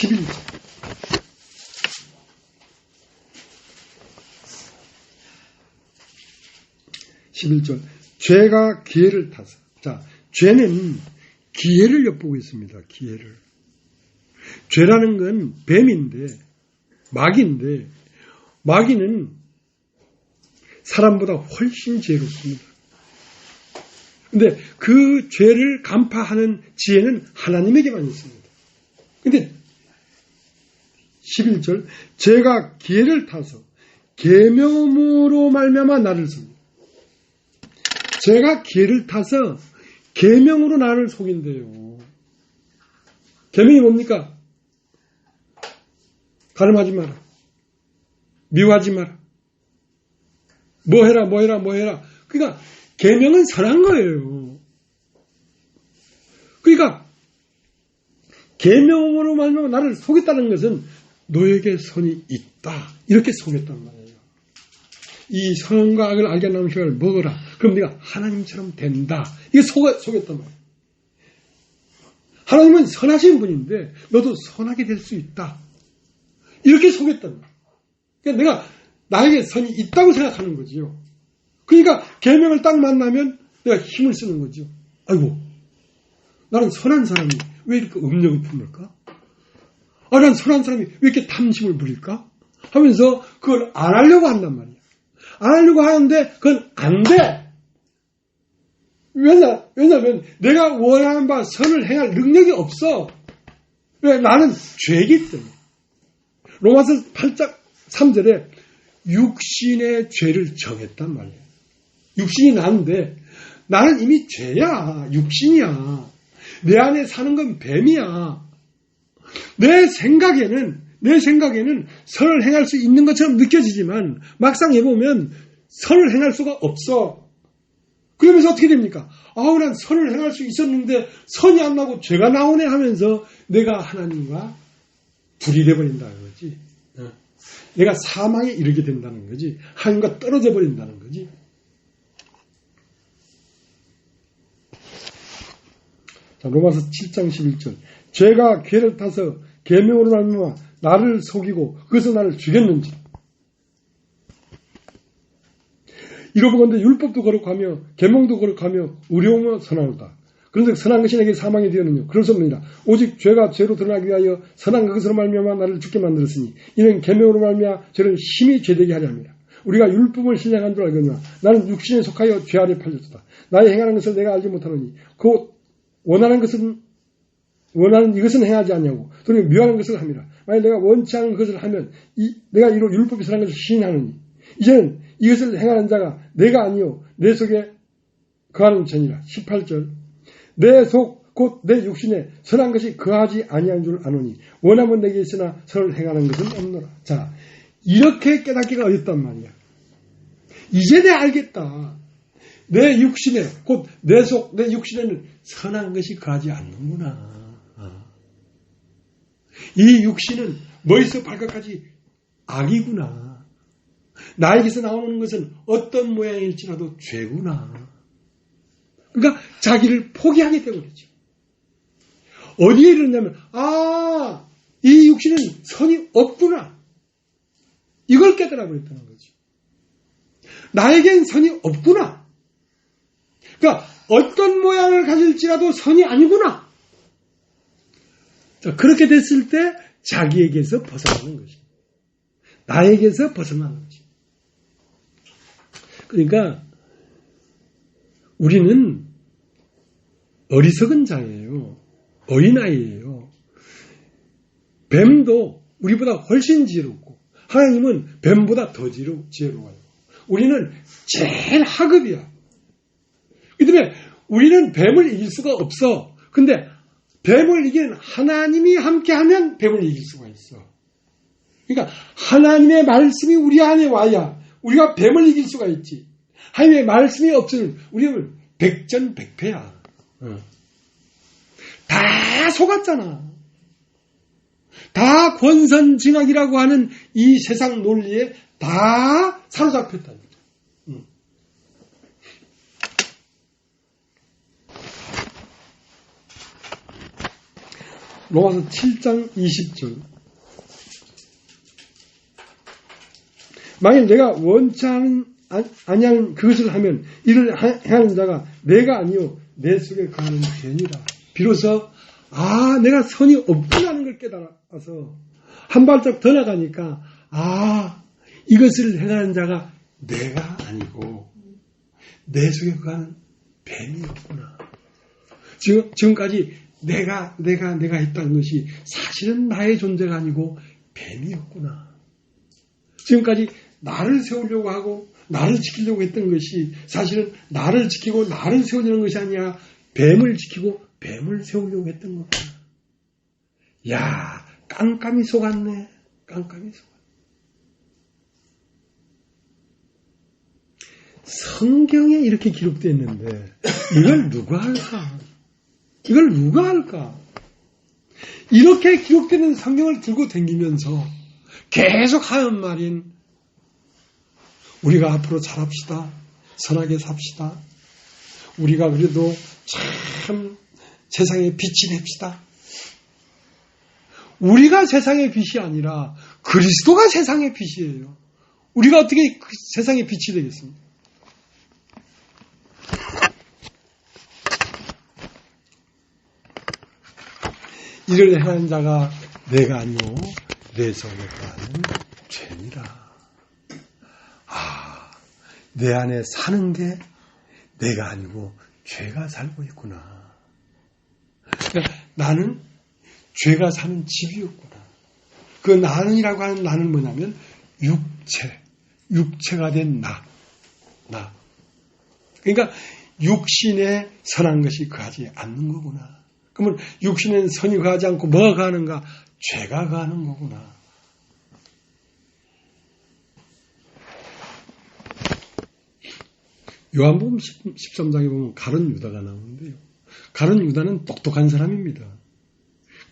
11절. 11절. 죄가 기회를 타서. 자, 죄는 기회를 엿보고 있습니다. 기회를. 죄라는 건 뱀인데, 마귀인데, 마귀는 사람보다 훨씬 지혜롭습니다. 근데 그 죄를 간파하는 지혜는 하나님에게만 있습니다. 근데 11절. 죄가 기회를 타서 계명으로 말미암아 나를 속인다. 죄가 기회를 타서 계명으로 나를 속인대요. 계명이 뭡니까? 가늠하지 마라. 미워하지 마라. 뭐 해라, 뭐 해라, 뭐 해라. 그러니까 계명은 선한 거예요. 그러니까 계명으로 말미암아 나를 속였다는 것은 너에게 선이 있다. 이렇게 속였단 말이에요. 이 선과 악을 알게 하는 음식을 먹어라. 그럼 네가 하나님처럼 된다. 이게 속였단 말이에요. 하나님은 선하신 분인데 너도 선하게 될 수 있다. 이렇게 속였단 말이에요. 그러니까 내가 나에게 선이 있다고 생각하는 거지요. 그러니까 계명을 딱 만나면 내가 힘을 쓰는 거죠. 아이고, 나는 선한 사람이 왜 이렇게 음력을 품을까? 난 선한 사람이 왜 이렇게 탐심을 부릴까? 하면서 그걸 안 하려고 한단 말이야. 안 하려고 하는데 그건 안 돼. 왜냐면 내가 원하는 바 선을 행할 능력이 없어. 왜? 나는 죄이기 때문에. 로마서 8장 3절에 육신의 죄를 정했단 말이에요. 육신이 나는데 나는 이미 죄야. 육신이야. 내 안에 사는 건 뱀이야. 내 생각에는 선을 행할 수 있는 것처럼 느껴지지만 막상 해보면 선을 행할 수가 없어. 그러면서 어떻게 됩니까? 난 선을 행할 수 있었는데 선이 안 나고 죄가 나오네 하면서 내가 하나님과 불이 돼버린다는 거지. 내가 사망에 이르게 된다는 거지. 하나님과 떨어져 버린다는 거지. 자, 로마서 7장 11절. 죄가 괴를 타서 계명으로 말미암아 나를 속이고 그것은 나를 죽였는지. 이로보건대 율법도 거룩하며 계명도 거룩하며 의로우며 선하다. 그런데 선한 것이 내게 사망이 되었느냐. 그럴 수 없느니라. 오직 죄가 죄로 드러나기 위하여 선한 그것으로 말미암아 나를 죽게 만들었으니 이는 계명으로 말미암아 저를 심히 죄되게 하려 함이라. 우리가 율법을 신령한 줄 알거니와 나는 육신에 속하여 죄 아래 팔렸다. 나의 행하는 것을 내가 알지 못하노니 곧 원하는 이것은 행하지 않냐고. 또는 묘하는 것을 함이라. 만약 내가 원치 않은 것을 하면 내가 이로 율법이 선한 것을 시인하느니 이제는 이것을 행하는 자가 내가 아니요 내 속에 거하는 전이라. 18절. 내 속 곧 내 육신에 선한 것이 거하지 아니한 줄 아노니 원하면 내게 있으나 선을 행하는 것은 없노라. 자, 이렇게 깨닫기가 어렵단 말이야. 이제 내가 알겠다. 내 육신에 곧 내 속 내 육신에는 선한 것이 거하지 않는구나. 이 육신은 머리에서 발끝까지 악이구나. 나에게서 나오는 것은 어떤 모양일지라도 죄구나. 그러니까 자기를 포기하게 되버리죠. 어디에 이르냐면 이 육신은 선이 없구나. 이걸 깨달아 버렸다는 거죠. 나에겐 선이 없구나. 그러니까 어떤 모양을 가질지라도 선이 아니구나. 자, 그렇게 됐을 때 자기에게서 벗어나는 것입니다. 나에게서 벗어나는 것입니다. 그러니까 우리는 어리석은 자예요. 어린아이예요. 뱀도 우리보다 훨씬 지혜롭고 하나님은 뱀보다 더 지혜로워요. 우리는 제일 하급이야. 그 때문에 우리는 뱀을 이길 수가 없어. 근데 뱀을 이기는 하나님이 함께하면 뱀을 이길 수가 있어. 그러니까 하나님의 말씀이 우리 안에 와야 우리가 뱀을 이길 수가 있지. 하나님의 말씀이 없으면 우리는 백전백패야. 다 속았잖아. 다 권선징악이라고 하는 이 세상 논리에 다 사로잡혔다니까. 로마서 7장 20절. 만약 내가 원치 아니하는 그것을 하면 이를 행하는 자가 내가 아니요 내 속에 거하는 죄니라. 비로소 내가 선이 없구나는 걸 깨달아서 한 발짝 더 나가니까 이것을 행하는 자가 내가 아니고 내 속에 거하는 뱀이었구나. 지금까지 내가 했다는 것이 사실은 나의 존재가 아니고 뱀이었구나. 지금까지 나를 세우려고 하고 나를 지키려고 했던 것이 사실은 나를 지키고 나를 세우려는 것이 아니라 뱀을 지키고 뱀을 세우려고 했던 거구나. 야, 깜깜이 속았네. 깜깜이 속았네. 성경에 이렇게 기록되어 있는데 이걸 누가 할까? 이걸 누가 할까? 이렇게 기록되는 성경을 들고 다니면서 계속 하는 말인 우리가 앞으로 잘합시다. 선하게 삽시다. 우리가 그래도 참 세상의 빛이 됩시다. 우리가 세상의 빛이 아니라 그리스도가 세상의 빛이에요. 우리가 어떻게 세상의 빛이 되겠습니까? 이를 행하는 자가 내가 아니오 내 속에 거하는 죄니라. 내 안에 사는 게 내가 아니고 죄가 살고 있구나. 그러니까 나는 죄가 사는 집이었구나. 그 나는이라고 하는 나는 뭐냐면 육체가 된 나. 그러니까 육신에 선한 것이 거하지 않는 거구나. 그러면 육신엔 선이 거하지 않고 뭐가 거하는가? 죄가 거하는 거구나. 요한복음 13장에 보면 가룟 유다가 나오는데요. 가룟 유다는 똑똑한 사람입니다.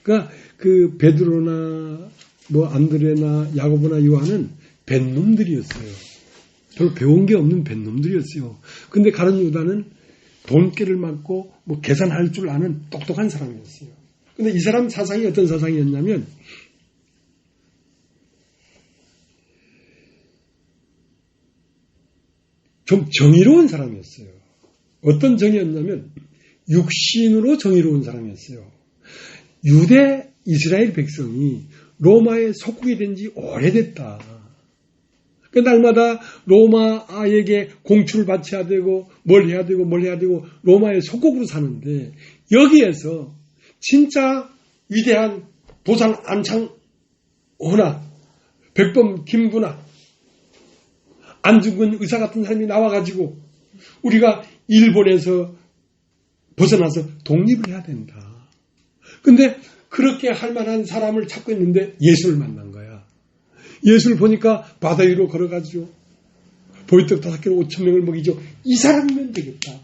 그러니까 그 베드로나 안드레나 야고보나 요한은 뱃놈들이었어요. 별로 배운 게 없는 뱃놈들이었어요. 근데 가룟 유다는 돈깨를 맞고 계산할 줄 아는 똑똑한 사람이었어요. 근데 이 사람 사상이 어떤 사상이었냐면 좀 정의로운 사람이었어요. 어떤 정의였냐면 육신으로 정의로운 사람이었어요. 유대 이스라엘 백성이 로마의 속국이 된 지 오래됐다. 그 날마다 로마에게 공출을 바쳐야 되고 뭘 해야 되고 로마의 속국으로 사는데 여기에서 진짜 위대한 도산 안창호나 백범 김구나 안중근 의사 같은 사람이 나와가지고 우리가 일본에서 벗어나서 독립을 해야 된다. 근데 그렇게 할 만한 사람을 찾고 있는데 예수를 만난 거야. 예수를 보니까 바다 위로 걸어가지고 보리떡 5개로 5,000명을 먹이죠. 이 사람이면 되겠다.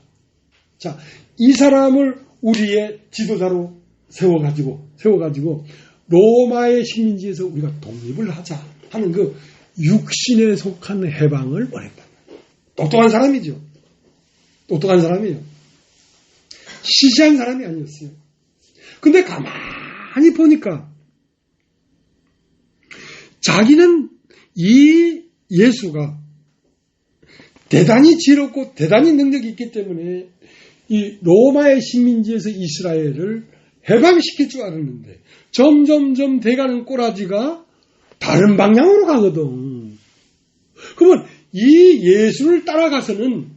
자, 이 사람을 우리의 지도자로 세워가지고 로마의 식민지에서 우리가 독립을 하자 하는 그 육신에 속한 해방을 원했다. 똑똑한 사람이죠. 똑똑한 사람이에요. 시시한 사람이 아니었어요. 근데 가만히 보니까 자기는 이 예수가 대단히 지혜롭고 대단히 능력이 있기 때문에 이 로마의 식민지에서 이스라엘을 해방시킬 줄 알았는데 점점점 돼가는 꼬라지가 다른 방향으로 가거든. 그러면 이 예수를 따라가서는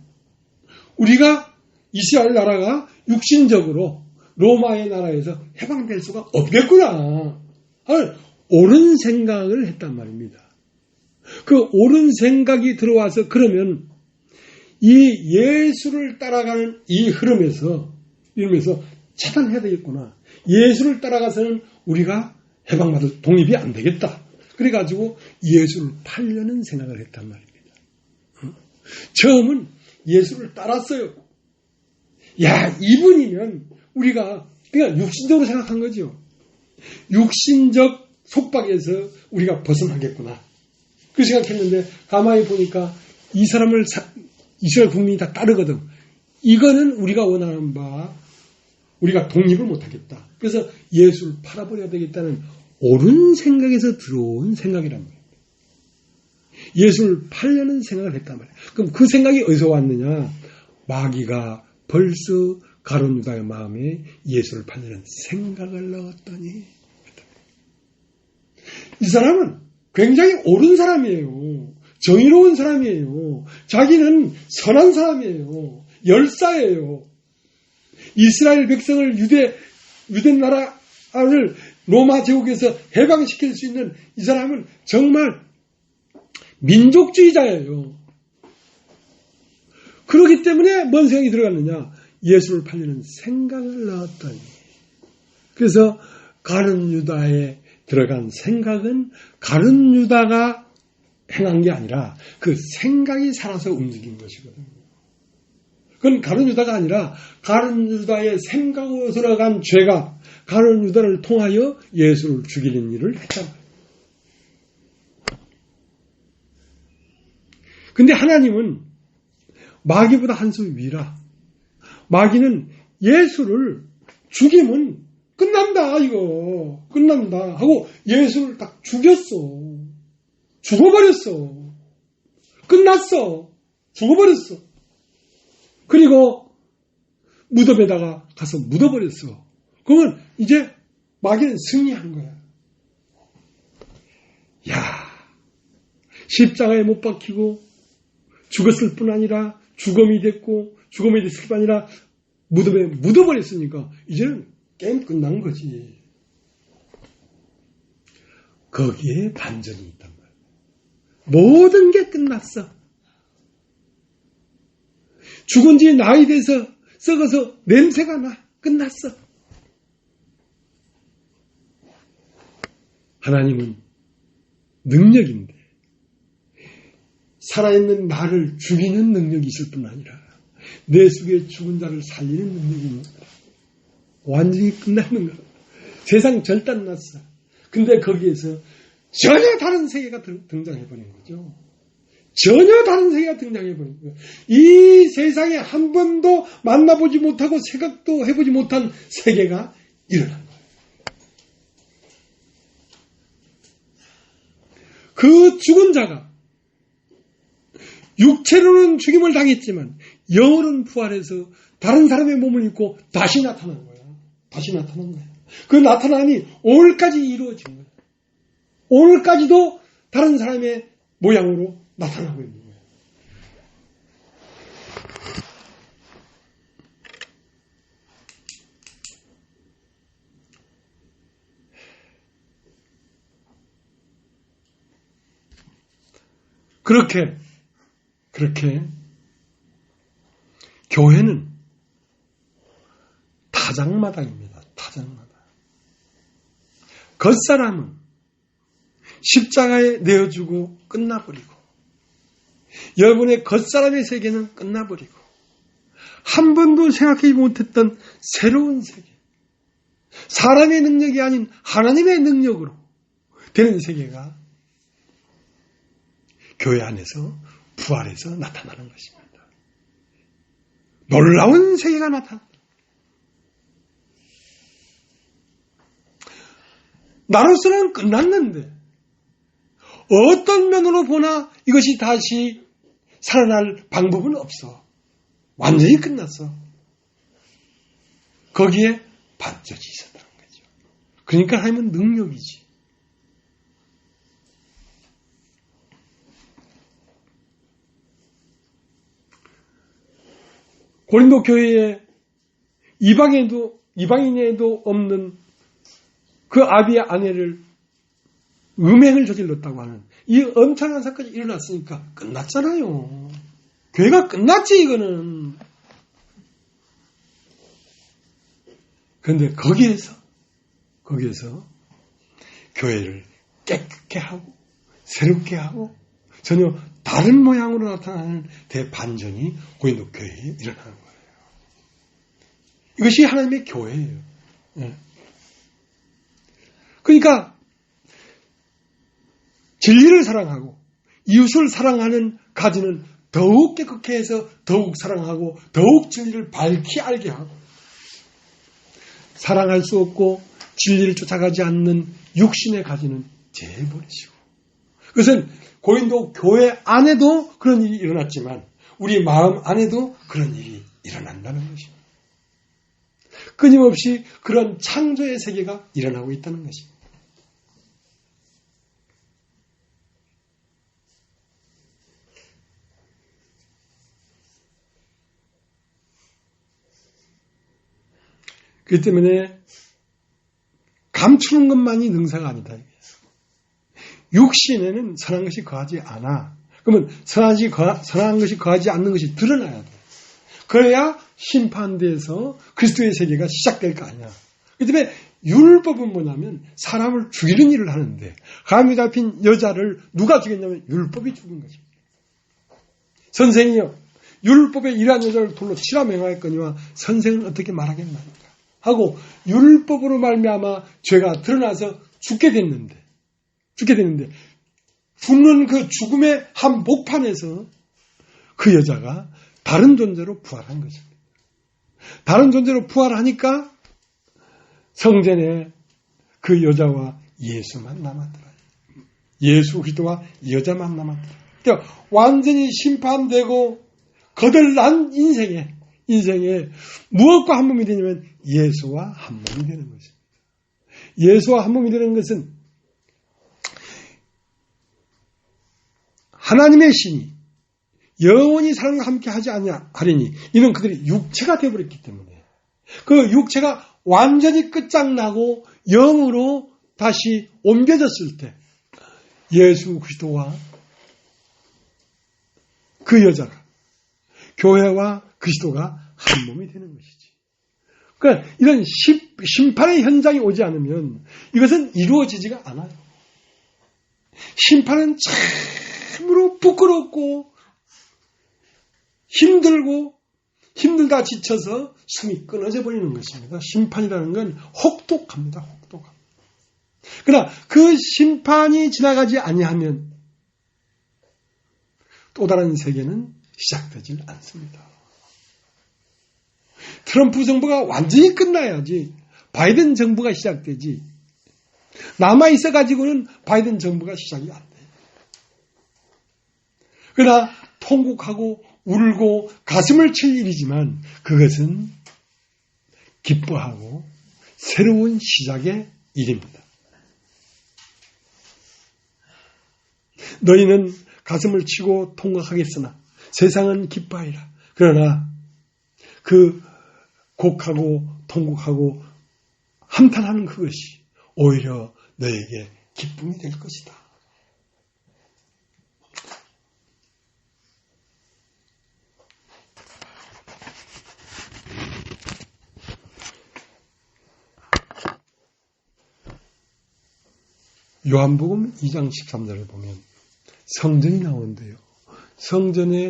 우리가 이스라엘 나라가 육신적으로 로마의 나라에서 해방될 수가 없겠구나. 옳은 생각을 했단 말입니다. 그 옳은 생각이 들어와서 그러면 이 예수를 따라가는 이 흐름에서 이러면서 차단해야 되겠구나. 예수를 따라가서는 우리가 해방받을 독립이 안 되겠다. 그래가지고 예수를 팔려는 생각을 했단 말입니다. 처음은 예수를 따랐어요. 야, 이분이면 우리가 그냥 육신적으로 생각한 거죠. 육신적 속박에서 우리가 벗어나겠구나. 그 생각했는데 가만히 보니까 이 사람을 이스라엘 국민이 다 따르거든. 이거는 우리가 원하는 바 우리가 독립을 못하겠다. 그래서 예수를 팔아버려야 되겠다는 옳은 생각에서 들어온 생각이란 말이에요. 예수를 팔려는 생각을 했단 말이에요. 그럼 그 생각이 어디서 왔느냐? 마귀가 벌써 가룟 유다의 마음에 예수를 팔려는 생각을 넣었더니 이 사람은 굉장히 옳은 사람이에요. 정의로운 사람이에요. 자기는 선한 사람이에요. 열사예요. 이스라엘 백성을 유대 나라를 로마 제국에서 해방시킬 수 있는 이 사람은 정말 민족주의자예요. 그렇기 때문에 뭔 생각이 들어갔느냐? 예수를 팔리는 생각을 넣었더니. 그래서 가룟 유다에 들어간 생각은 가룟 유다가 행한 게 아니라 그 생각이 살아서 움직인 것이거든요. 그건 가룟 유다가 아니라 가룟 유다의 생각으로 들어간 죄가 가룟 유다를 통하여 예수를 죽이는 일을 했단 말이에요. 근데 하나님은 마귀보다 한 수 위라. 마귀는 예수를 죽이면 끝난다, 이거. 끝난다. 하고 예수를 딱 죽였어. 죽어버렸어. 끝났어. 죽어버렸어. 그리고 무덤에다가 가서 묻어버렸어. 그러면 이제 마귀는 승리한 거야. 야, 십자가에 못 박히고 죽었을 뿐 아니라 죽음이 됐을 뿐 아니라 무덤에 묻어버렸으니까 이제는 게임 끝난 거지. 거기에 반전이 있단 말이야. 모든 게 끝났어. 죽은 지 나이 돼서 썩어서 냄새가 나. 끝났어. 하나님은 능력인데 살아있는 나를 죽이는 능력이 있을 뿐 아니라 내 속에 죽은 자를 살리는 능력이 있는 거야. 완전히 끝나는 거야. 세상 절단 났어. 근데 거기에서 전혀 다른 세계가 등장해버린 거죠. 전혀 다른 세계가 등장해버린 거예요. 이 세상에 한 번도 만나보지 못하고 생각도 해보지 못한 세계가 일어난 거예요. 그 죽은 자가 육체로는 죽임을 당했지만 영으로는 부활해서 다른 사람의 몸을 입고 다시 나타난 거야. 다시 나타난 거야. 그 나타남이 오늘까지 이루어진 거야. 오늘까지도 다른 사람의 모양으로 나타나고 있는 거예요. 그렇게 교회는 타작마당입니다. 타작마당. 겉사람은 십자가에 내어주고 끝나버리고 여러분의 겉사람의 세계는 끝나버리고 한 번도 생각하지 못했던 새로운 세계, 사람의 능력이 아닌 하나님의 능력으로 되는 세계가 교회 안에서 부활해서 나타나는 것입니다. 놀라운 세계가 나타납니다. 나로서는 끝났는데 어떤 면으로 보나 이것이 다시 살아날 방법은 없어. 완전히 끝났어. 거기에 반전이 있었다는 거죠. 그러니까 하나님은 능력이지. 고린도 교회에 이방인에도 없는 그 아비의 아내를 음행을 저질렀다고 하는 이 엄청난 사건이 일어났으니까 끝났잖아요. 교회가 끝났지 이거는. 그런데 거기에서 교회를 깨끗게 하고 새롭게 하고 전혀 다른 모양으로 나타나는 대반전이 고린도 교회에 일어나는 거예요. 이것이 하나님의 교회예요. 그러니까 진리를 사랑하고 이웃을 사랑하는 가지는 더욱 깨끗게 해서 더욱 사랑하고 더욱 진리를 밝히 알게 하고, 사랑할 수 없고 진리를 쫓아가지 않는 육신의 가지는 제버리시고. 그것은 고린도 교회 안에도 그런 일이 일어났지만 우리 마음 안에도 그런 일이 일어난다는 것입니다. 끊임없이 그런 창조의 세계가 일어나고 있다는 것입니다. 그렇기 때문에 감추는 것만이 능사가 아니다. 육신에는 선한 것이 거하지 않아. 그러면 선한 것이 거하지 않는 것이 드러나야 돼. 그래야 심판대에서 그리스도의 세계가 시작될 거 아니야. 그렇기 때문에 율법은 뭐냐면 사람을 죽이는 일을 하는데, 감이 잡힌 여자를 누가 죽였냐면 율법이 죽인 것입니다. 선생이요, 율법에 일한 여자를 돌로 치라 명하였거니와 선생은 어떻게 말하겠나이까 하고, 율법으로 말미암아 죄가 드러나서 죽게 됐는데 죽는 그 죽음의 한복판에서 그 여자가 다른 존재로 부활한 것입니다. 다른 존재로 부활하니까 성전에 그 여자와 예수만 남았더라. 예수 그리스도와 여자만 남았더라. 그러니까 완전히 심판되고 거덜난 인생에 무엇과 한 몸이 되냐면 예수와 한 몸이 되는 것입니다. 예수와 한 몸이 되는 것은 하나님의 신이 영원히 사람과 함께 하지 아니하리니 이는 그들이 육체가 되어버렸기 때문에, 그 육체가 완전히 끝장나고 영으로 다시 옮겨졌을 때 예수 그리스도와 그 여자가, 교회와 그리스도가 한 몸이 되는 것이지. 그러니까 이런 심판의 현장이 오지 않으면 이것은 이루어지지가 않아요. 심판은 참으로 부끄럽고 힘들다 지쳐서 숨이 끊어져 버리는 것입니다. 심판이라는 건 혹독합니다. 혹독합니다. 그러나 그 심판이 지나가지 아니하면 또 다른 세계는 시작되질 않습니다. 트럼프 정부가 완전히 끝나야지 바이든 정부가 시작되지, 남아있어가지고는 바이든 정부가 시작이 안 돼요. 그러나 통곡하고 울고 가슴을 칠 일이지만 그것은 기뻐하고 새로운 시작의 일입니다. 너희는 가슴을 치고 통곡하겠으나 세상은 기뻐하리라. 그러나 그 곡하고 통곡하고 한탄하는 그것이 오히려 너에게 기쁨이 될 것이다. 요한복음 2장 13절을 보면 성전이 나오는데요. 성전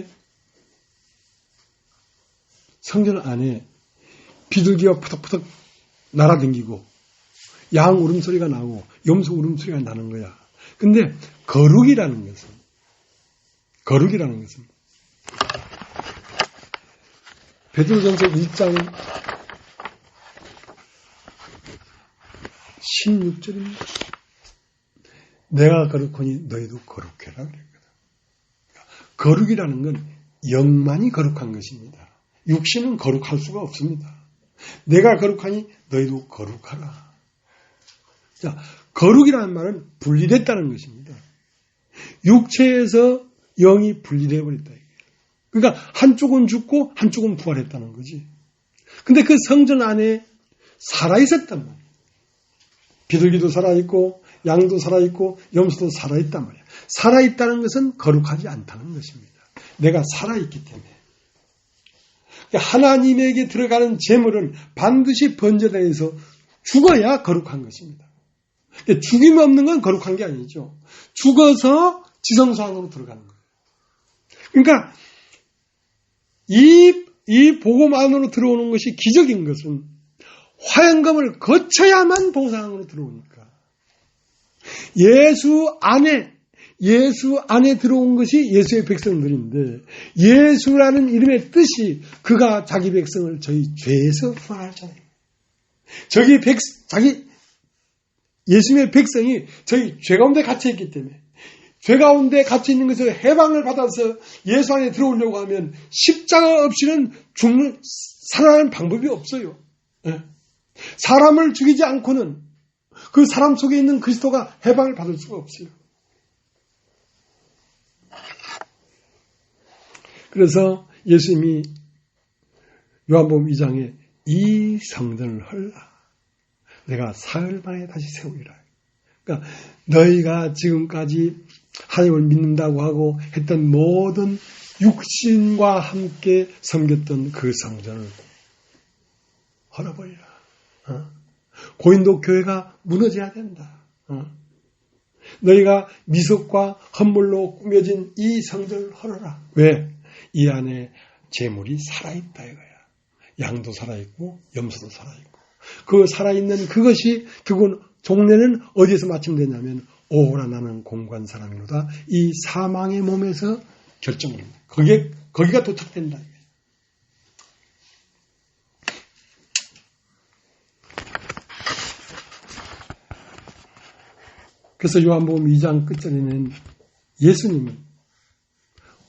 안에 비둘기가 푸덕푸덕 날아다니고 양 울음소리가 나고 염소 울음소리가 나는 거야. 근데 거룩이라는 것은 베드로전서 1장 16절입니다. 내가 거룩하니 너희도 거룩해라 그랬거든. 거룩이라는 건 영만이 거룩한 것입니다. 육신은 거룩할 수가 없습니다. 내가 거룩하니 너희도 거룩하라. 자, 거룩이라는 말은 분리됐다는 것입니다. 육체에서 영이 분리되어 버렸다. 그러니까 한쪽은 죽고 한쪽은 부활했다는 거지. 근데 그 성전 안에 살아있었단 말이야. 비둘기도 살아있고 양도 살아있고 염소도 살아있단 말이야. 살아있다는 것은 거룩하지 않다는 것입니다. 내가 살아있기 때문에. 하나님에게 들어가는 제물은 반드시 번제대에서 죽어야 거룩한 것입니다. 죽임 없는 건 거룩한 게 아니죠. 죽어서 지성소 안으로 들어가는 거예요. 그러니까 이 복음 안으로 들어오는 것이 기적인 것은 화영검을 거쳐야만 동상으로 들어오니까. 예수 안에 들어온 것이 예수의 백성들인데 예수라는 이름의 뜻이 그가 자기 백성을 저희 죄에서 구원하잖아요. 예수님의 백성이 저희 죄 가운데 갇혀있기 때문에 죄 가운데 갇혀있는 것을 해방을 받아서 예수 안에 들어오려고 하면 십자가 없이는 살아나는 방법이 없어요. 사람을 죽이지 않고는 그 사람 속에 있는 그리스도가 해방을 받을 수가 없어요. 그래서 예수님이 요한복음 2장에 이 성전을 헐라. 내가 사흘 만에 다시 세우리라. 그러니까 너희가 지금까지 하나님을 믿는다고 하고 했던 모든 육신과 함께 섬겼던 그 성전을 헐어버리라. 고린도 교회가 무너져야 된다. 너희가 미석과 헌물로 꾸며진 이 성전을 헐어라. 왜? 이 안에 제물이 살아있다 이거야. 양도 살아있고 염소도 살아있고 그 살아있는 그것이 결국은 종례는 어디에서 마침되냐면 오호라 나는 공고한 사람이로다. 이 사망의 몸에서 결정을 합니다. 거기가 도착된다. 그래서 요한복음 2장 끝절에는 예수님은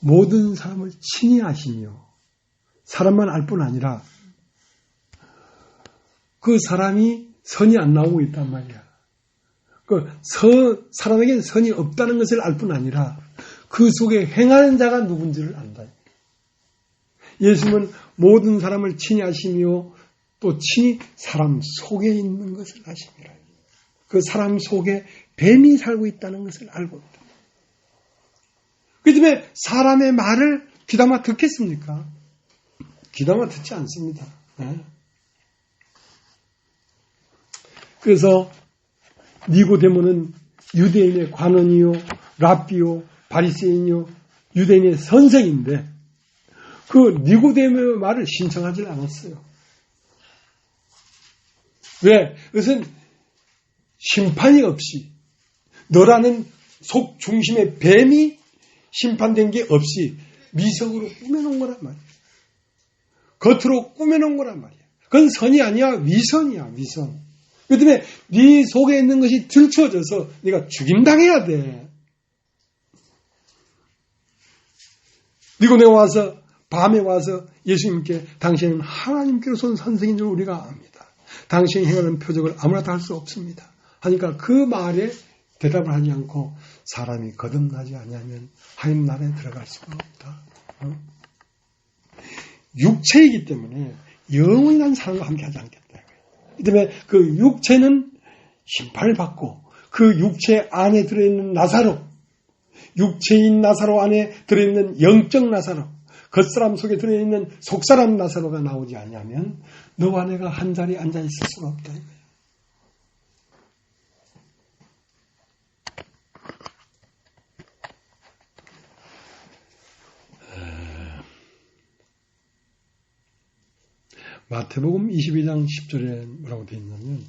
모든 사람을 친히 아시며 사람만 알 뿐 아니라 그 사람이 선이 안 나오고 있단 말이야. 사람에게는 선이 없다는 것을 알 뿐 아니라 그 속에 행하는 자가 누군지를 안다. 예수님은 모든 사람을 친히 아시며 또 친히 사람 속에 있는 것을 아십니다. 그 사람 속에 뱀이 살고 있다는 것을 알고 있다. 그 때문에 사람의 말을 귀담아 듣겠습니까? 귀담아 듣지 않습니다. 그래서 니고데모는 유대인의 관원이요, 랍비요, 바리새인이요, 유대인의 선생인데 그 니고데모의 말을 신청하지 않았어요. 왜? 그것은 심판이 없이 너라는 속 중심의 뱀이 심판된 게 없이 미석으로 꾸며놓은 거란 말이야. 겉으로 꾸며놓은 거란 말이야. 그건 선이 아니야. 위선이야. 위선. 그 때문에 네 속에 있는 것이 들추어져서 네가 죽임당해야 돼. 니고데모 와서 밤에 와서 예수님께 당신은 하나님께로서 온 선생인 줄 우리가 압니다. 당신이 행하는 표적을 아무나 다 할 수 없습니다. 하니까 그 말에 대답을 하지 않고 사람이 거듭나지 않으면 하나님 나라에 들어갈 수가 없다. 육체이기 때문에 영원히 난 사람과 함께 하지 않겠다. 그 때문에 그 육체는 심판을 받고 그 육체 안에 들어있는 나사로, 육체인 나사로 안에 들어있는 영적 나사로, 겉사람 속에 들어있는 속사람 나사로가 나오지 않으면 너와 내가 한 자리에 앉아 있을 수가 없다. 마태복음 22장 10절에 뭐라고 되어 있냐면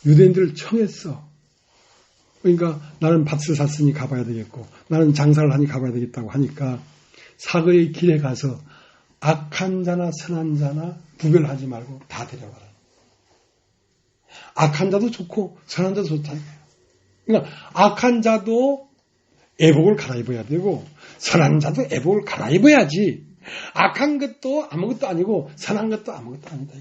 유대인들을 청했어. 그러니까 나는 밭을 샀으니 가봐야 되겠고 나는 장사를 하니 가봐야 되겠다고 하니까 사거리의 길에 가서 악한 자나 선한 자나 구별하지 말고 다 데려가라. 악한 자도 좋고 선한 자도 좋다. 그러니까 악한 자도 애복을 갈아입어야 되고 선한 자도 애복을 갈아입어야지 악한 것도 아무것도 아니고 선한 것도 아무것도 아니다.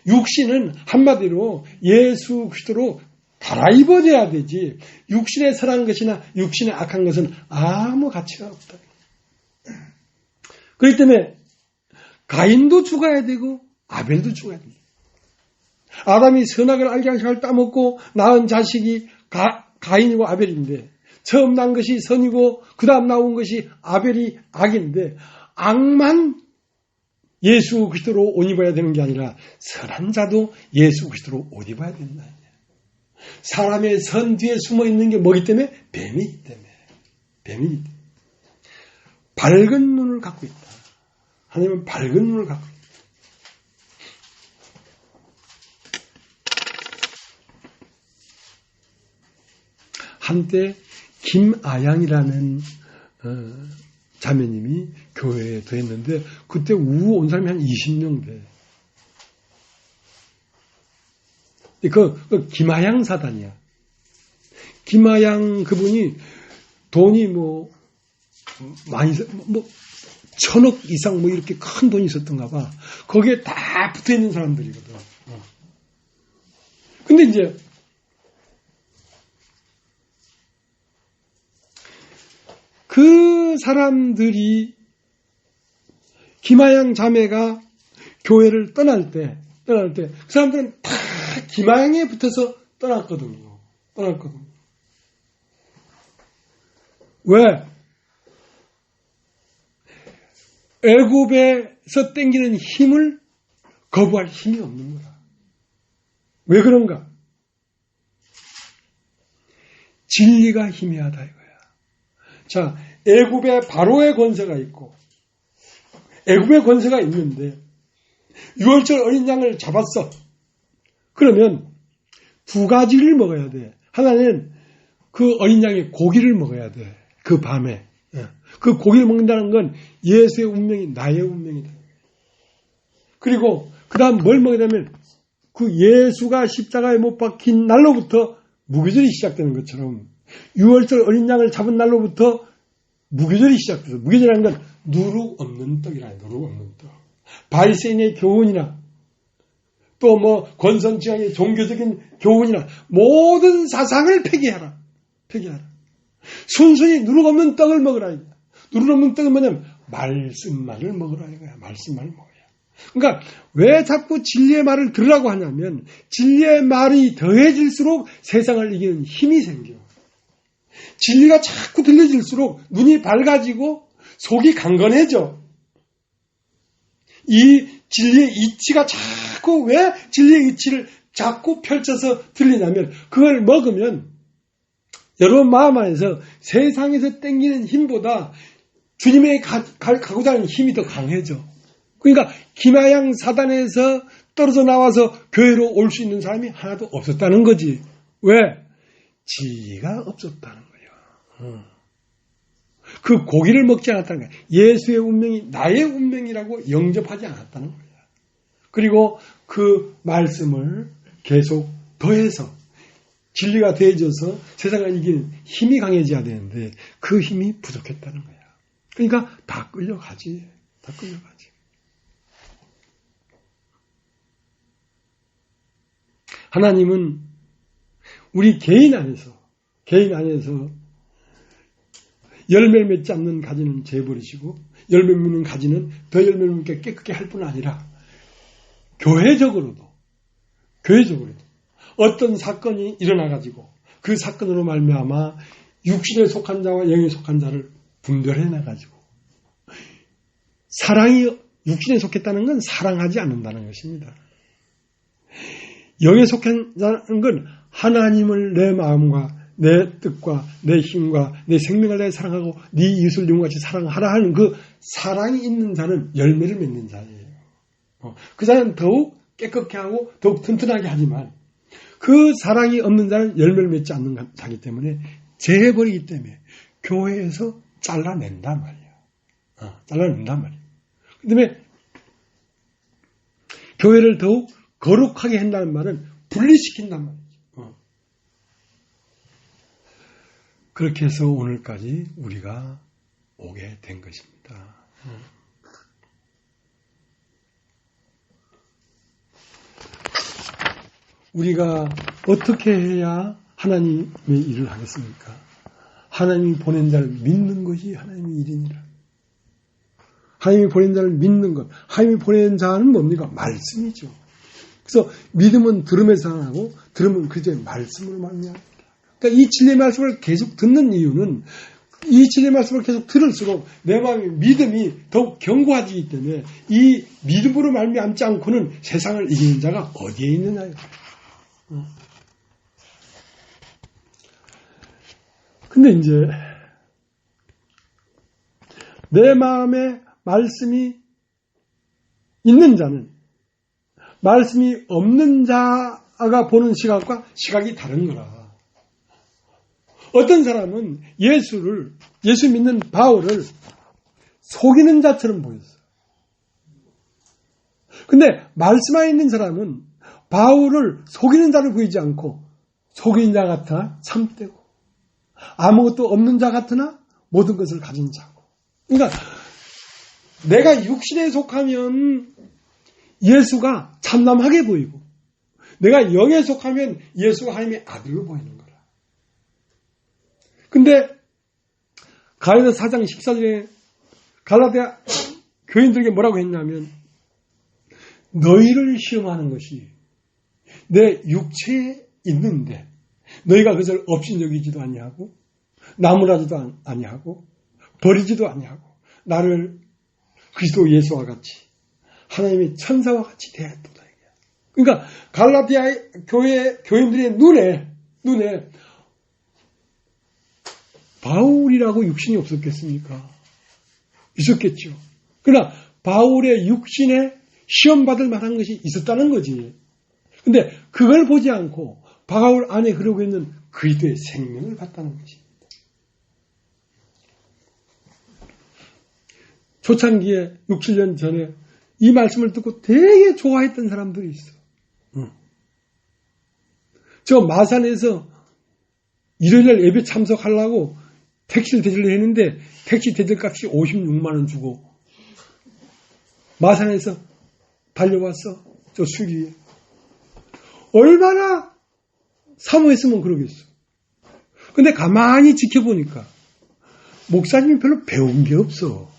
육신은 한마디로 예수 그리스도로 갈아입어져야 되지 육신의 선한 것이나 육신의 악한 것은 아무 가치가 없다. 그렇기 때문에 가인도 죽어야 되고 아벨도 죽어야 됩니다. 아담이 선악을 알게 한 것을 따먹고 낳은 자식이 가인이고 아벨인데 처음 난 것이 선이고 그 다음 나온 것이 아벨이 악인데 악만 예수 그리스도로 옷 입어야 되는 게 아니라 선한 자도 예수 그리스도로 옷 입어야 된다. 사람의 선 뒤에 숨어 있는 게 뭐기 때문에? 뱀이기 때문에. 뱀이기 때문에. 밝은 눈을 갖고 있다. 하나님은 밝은 눈을 갖고 있다. 한때 김아양이라는 자매님이 교회에 더했는데 그때 우 온 사람이 한 20명 돼. 그 김아양 사단이야. 김아양 그분이 돈이 많이 1,000억 이상 이렇게 큰 돈이 있었던가 봐. 거기에 다 붙어 있는 사람들이거든. 근데 이제 그 사람들이 김아양 자매가 교회를 떠날 때 그 사람들은 다 김아양에 붙어서 떠났거든요. 왜? 애굽에서 땡기는 힘을 거부할 힘이 없는 거야. 왜 그런가? 진리가 희미하다 이거야. 자, 애굽에 바로의 권세가 있고 애굽의 권세가 있는데 유월절 어린 양을 잡았어. 그러면 두 가지를 먹어야 돼. 하나는 그 어린 양의 고기를 먹어야 돼. 그 밤에. 그 고기를 먹는다는 건 예수의 운명이 나의 운명이다. 그리고 그 다음 뭘 먹냐면 그 예수가 십자가에 못 박힌 날로부터 무교절이 시작되는 것처럼 유월절 어린 양을 잡은 날로부터 무교절이 시작돼서 무교절이라는 건 누룩 없는 떡이라 누룩 없는 떡. 바리새인의 교훈이나 또 권선지향의 종교적인 교훈이나 모든 사상을 폐기하라. 순순히 누룩 없는 떡을 먹으라. 누룩 없는 떡은 뭐냐면 말씀만을 먹으라 이거야. 말씀만을 먹어야. 그러니까 왜 자꾸 진리의 말을 들으라고 하냐면 진리의 말이 더해질수록 세상을 이기는 힘이 생겨. 진리가 자꾸 들려질수록 눈이 밝아지고 속이 강건해져. 이 진리의 이치가 자꾸 왜 진리의 이치를 자꾸 펼쳐서 들리냐면 그걸 먹으면 여러분 마음 안에서 세상에서 땡기는 힘보다 주님의 가고자 하는 힘이 더 강해져. 그러니까 김아양 사단에서 떨어져 나와서 교회로 올 수 있는 사람이 하나도 없었다는 거지. 왜? 지혜가 없었다는 거예요. 그 고기를 먹지 않았다는 거야. 예수의 운명이 나의 운명이라고 영접하지 않았다는 거야. 그리고 그 말씀을 계속 더해서 진리가 더해져서 세상을 이기는 힘이 강해져야 되는데 그 힘이 부족했다는 거야. 그러니까 다 끌려가지. 하나님은 우리 개인 안에서 열매를 맺지 않는 가지는 재버리시고 열매 맺는 가지는 더 열매를 맺게 깨끗게 할 뿐 아니라 교회적으로도 어떤 사건이 일어나가지고 그 사건으로 말미암아 육신에 속한 자와 영에 속한 자를 분별해 나가지고 사랑이 육신에 속했다는 건 사랑하지 않는다는 것입니다. 영에 속한 자는 건 하나님을 내 마음과 내 뜻과 내 힘과 내 생명을 내 사랑하고 네 이웃을 영같이 사랑하라 하는 그 사랑이 있는 자는 열매를 맺는 자예요. 그 자는 더욱 깨끗게 하고 더욱 튼튼하게 하지만 그 사랑이 없는 자는 열매를 맺지 않는 자이기 때문에 재해버리기 때문에 교회에서 잘라낸단 말이야. 잘라낸단 말이야. 그 다음에 교회를 더욱 거룩하게 한다는 말은 분리시킨단 말이죠. 그렇게 해서 오늘까지 우리가 오게 된 것입니다. 우리가 어떻게 해야 하나님의 일을 하겠습니까? 하나님이 보낸 자를 믿는 것이 하나님의 일이니라. 하나님이 보낸 자를 믿는 것. 하나님이 보낸 자는 뭡니까? 말씀이죠. 그래서 믿음은 들음에서 나고 들음은 그리스도의 말씀으로 말미암습니다. 그러니까 이 진리의 말씀을 계속 듣는 이유는 이 진리의 말씀을 계속 들을수록 내 마음의 믿음이 더욱 견고해지기 때문에 이 믿음으로 말미암지 않고는 세상을 이기는 자가 어디에 있느냐요. 근데 이제 내 마음에 말씀이 있는 자는 말씀이 없는 자가 보는 시각과 시각이 다른 거라. 어떤 사람은 예수 믿는 바울을 속이는 자처럼 보였어. 근데 말씀 안에 있는 사람은 바울을 속이는 자를 보이지 않고 속인 자 같으나 참되고 아무것도 없는 자 같으나 모든 것을 가진 자고. 그러니까 내가 육신에 속하면 예수가 참남하게 보이고 내가 영에 속하면 예수가 하나님의 아들로 보이는 거라. 근데 갈라디아 4장 14절에 갈라디아 교인들에게 뭐라고 했냐면 너희를 시험하는 것이 내 육체에 있는데 너희가 그것을 없인 여기지도 아니하고 나무라지도 아니하고 버리지도 아니하고 나를 그리스도 예수와 같이 하나님의 천사와 같이 대했도다. 그러니까 갈라디아 교인들의 눈에 바울이라고 육신이 없었겠습니까? 있었겠죠. 그러나 바울의 육신에 시험받을 만한 것이 있었다는 거지. 근데 그걸 보지 않고 바울 안에 그러고 있는 그리스도의 생명을 봤다는 것입니다. 초창기에 6, 7년 전에 이 말씀을 듣고 되게 좋아했던 사람들이 있어. 저 마산에서 일요일날 예배 참석하려고 택시를 대절을 했는데 택시 대절 값이 56만 원 주고 마산에서 달려왔어. 저 수리에. 얼마나 사모했으면 그러겠어. 근데 가만히 지켜보니까 목사님이 별로 배운 게 없어.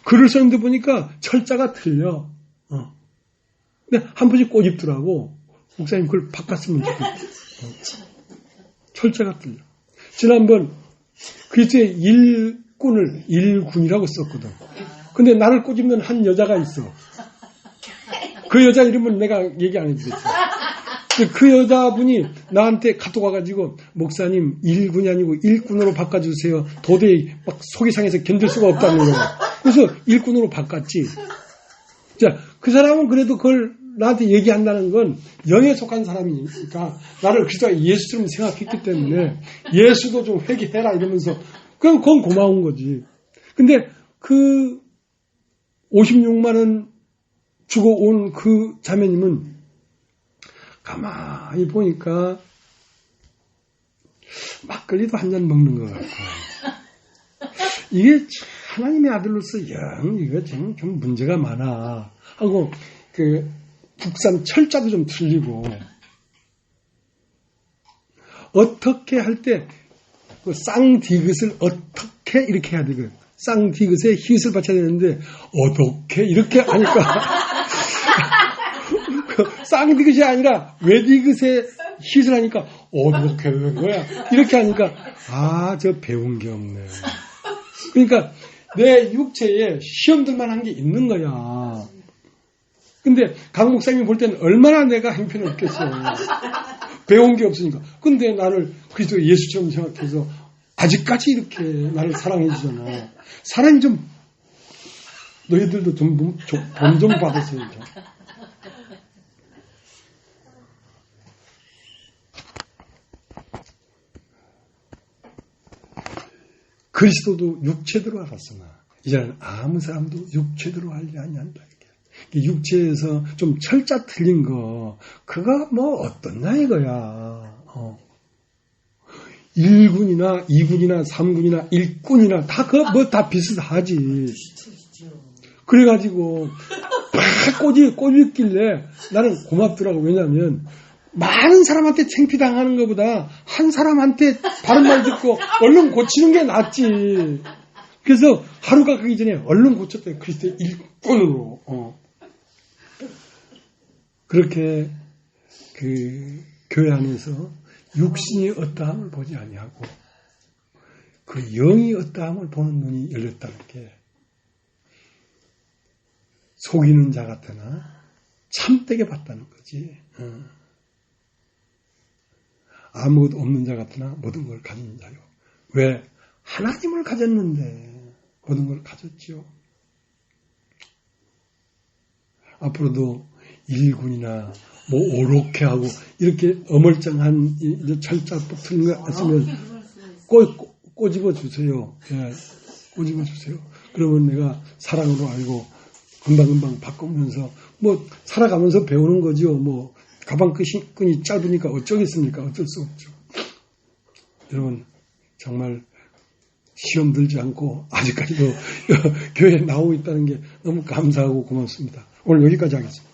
글을 썼는데 보니까 철자가 틀려. 근데 한 번씩 꼬집더라고. 목사님 그걸 바꿨으면 좋겠다. 철자가 틀려. 지난번 그리스도의 일꾼을 일군이라고 썼거든. 근데 나를 꼬집는 한 여자가 있어. 그 여자 이름은 내가 얘기 안 해주겠어. 그 여자분이 나한테 카톡 와가지고 목사님 일군이 아니고 일꾼으로 바꿔주세요. 도저히 막 속이 상해서 견딜 수가 없다는 거야. 그래서 일꾼으로 바꿨지. 자, 그 사람은 그래도 그걸 나한테 얘기한다는 건 영에 속한 사람이니까 나를 그리스도 예수처럼 생각했기 때문에 예수도 좀 회개해라 이러면서 그건 고마운 거지. 근데 그 56만 원 주고 온 그 자매님은 가만히 보니까 막걸리도 한 잔 먹는 것 같고 이게 하나님의 아들로서 이거 좀 문제가 많아 하고 그 국산 철자도 좀 틀리고 어떻게 할 때 그 쌍디귿을 어떻게 이렇게 해야 되고 쌍디귿에 히읗을 받쳐야 되는데 어떻게 이렇게 하니까 쌍디귿이 아니라 외디귿에 히읗을 하니까 어떻게 되는 거야 이렇게 하니까 저 배운 게 없네. 그러니까 내 육체에 시험들만 한 게 있는 거야. 근데 강 목사님이 볼 때는 얼마나 내가 행편없겠어. 배운 게 없으니까. 근데 나를 그리스도 예수처럼 생각해서 아직까지 이렇게 나를 사랑해 주잖아. 사랑이 좀 너희들도 좀 본 좀 받으세요. 그리스도도 육체대로 알았으나 이제는 아무 사람도 육체대로 알지 아니한다. 육체에서 좀 철자 틀린 거 그거 뭐 어떻냐 이거야. 1군이나 2군이나 3군이나 1군이나 다 다 비슷하지. 그래가지고 막 꼬집길래 나는 고맙더라고. 왜냐면 많은 사람한테 창피당하는 것보다 한 사람한테 바른 말 듣고 얼른 고치는 게 낫지. 그래서 하루가 가기 전에 얼른 고쳤대. 그리스도의 일꾼으로. 그렇게 그 교회 안에서 육신이 어떠함을 보지 아니하고 그 영이 어떠함을 보는 눈이 열렸다는 게 속이는 자 같으나 참되게 봤다는 거지. 아무것도 없는 자 같으나 모든 걸 가진 자요. 왜? 하나님을 가졌는데 모든 걸 가졌죠. 앞으로도 일군이나 뭐 오록해 하고 이렇게 어물쩡한 철자 뚝 트는 거 있으면 꼬집어 주세요. 예, 꼬집어 주세요. 그러면 내가 사랑으로 알고 금방금방 바꾸면서 뭐 살아가면서 배우는 거죠. 뭐 가방 끈이 짧으니까 어쩌겠습니까? 어쩔 수 없죠. 여러분 정말 시험 들지 않고 아직까지도 교회에 나오고 있다는 게 너무 감사하고 고맙습니다. 오늘 여기까지 하겠습니다.